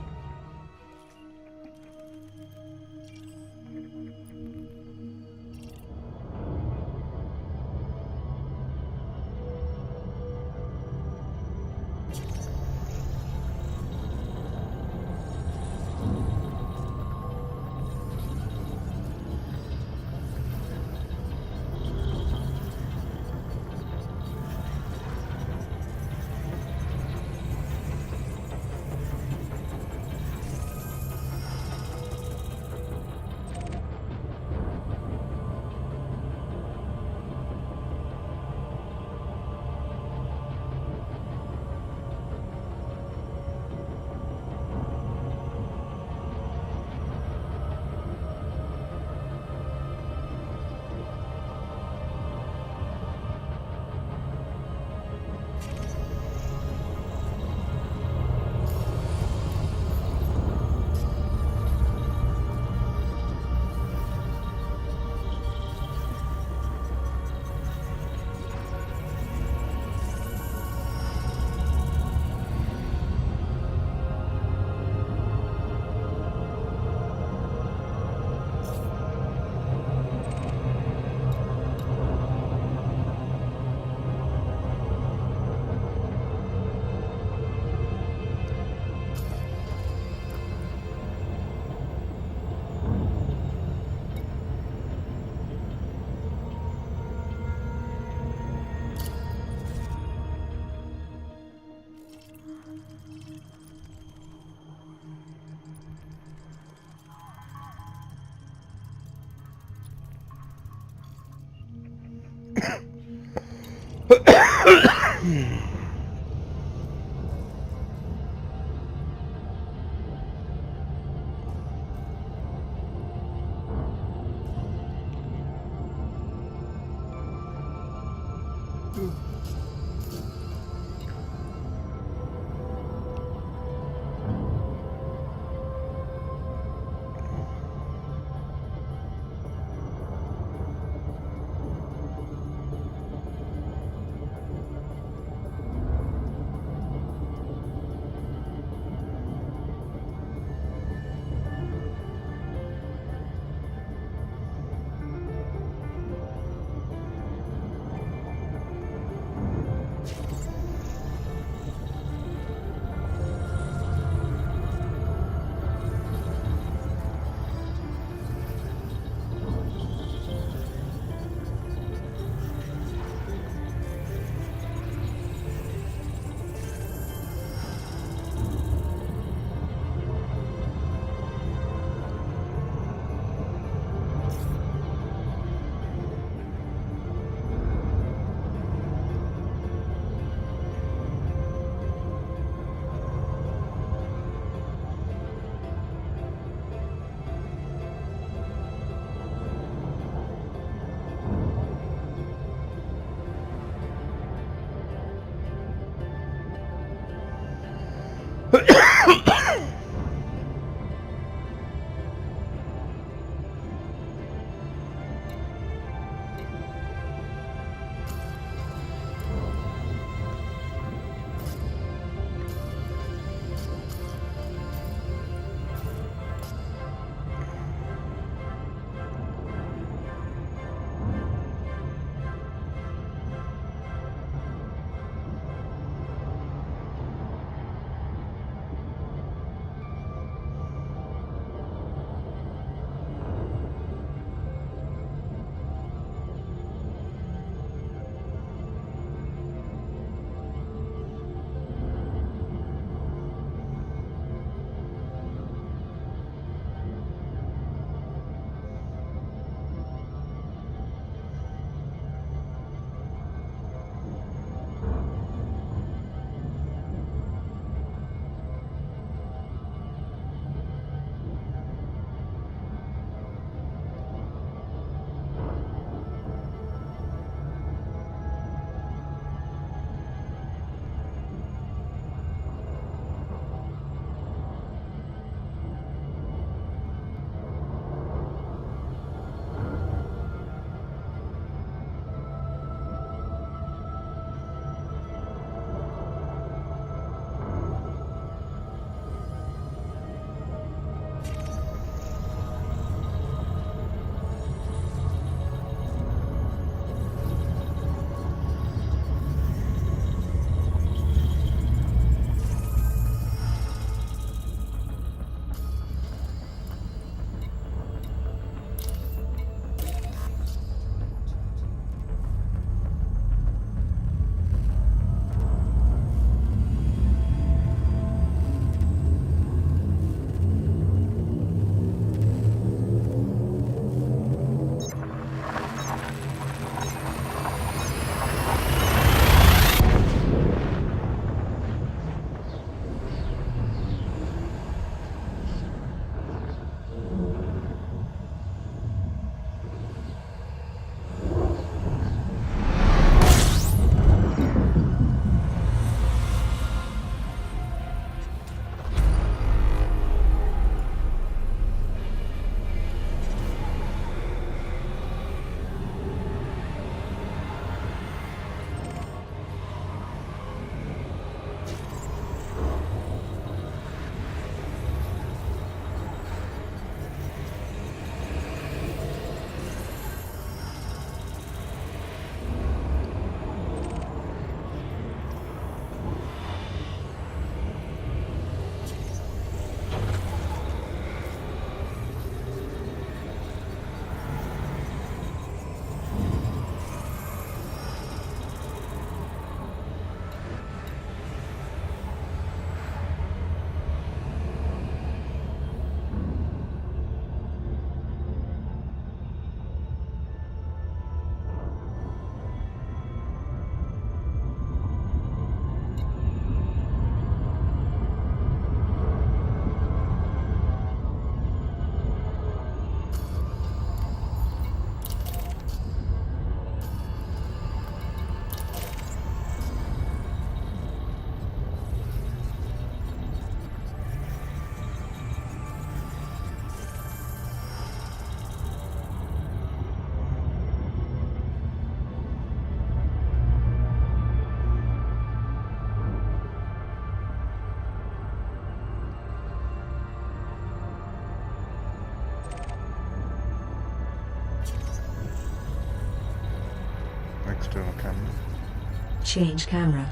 [SPEAKER 2] Change camera.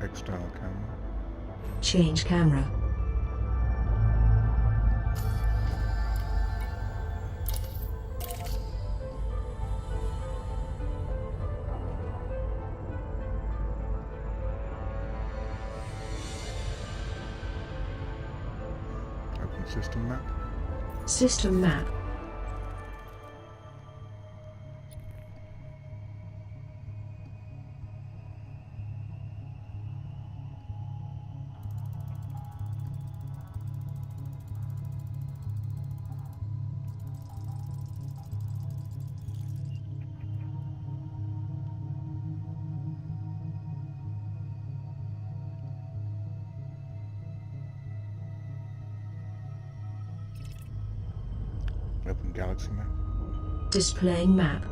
[SPEAKER 3] External camera.
[SPEAKER 2] Change camera.
[SPEAKER 3] Open system map.
[SPEAKER 2] System map.
[SPEAKER 3] Open galaxy map.
[SPEAKER 2] Displaying map.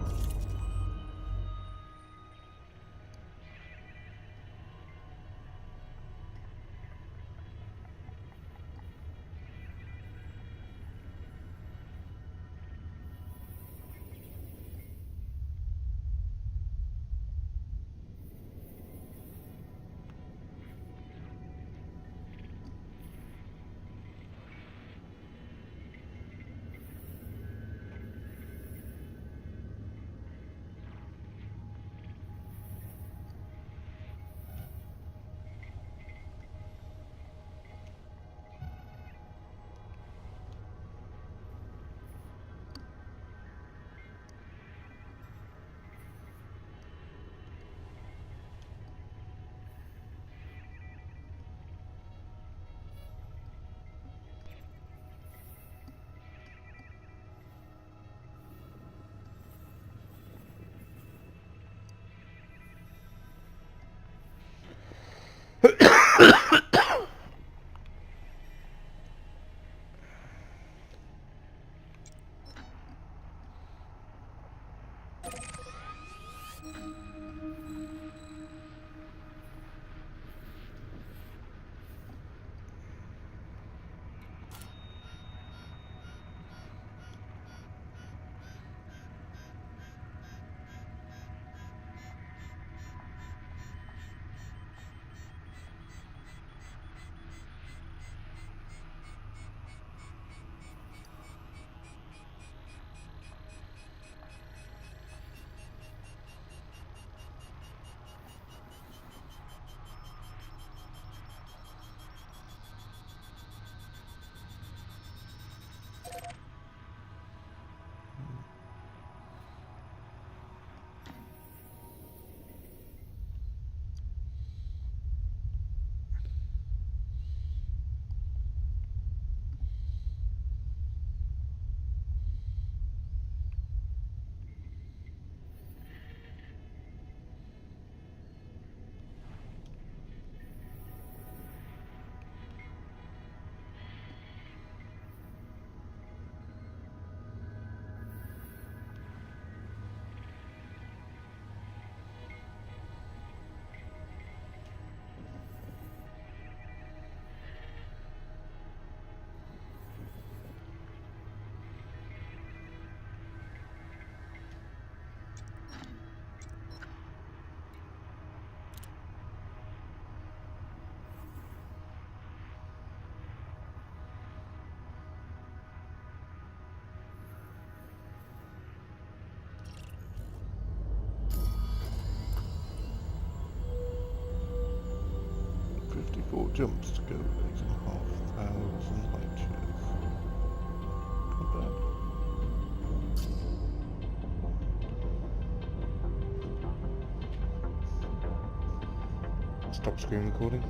[SPEAKER 3] Jumps to go 8,500 light years. Not bad. Stop screen recording.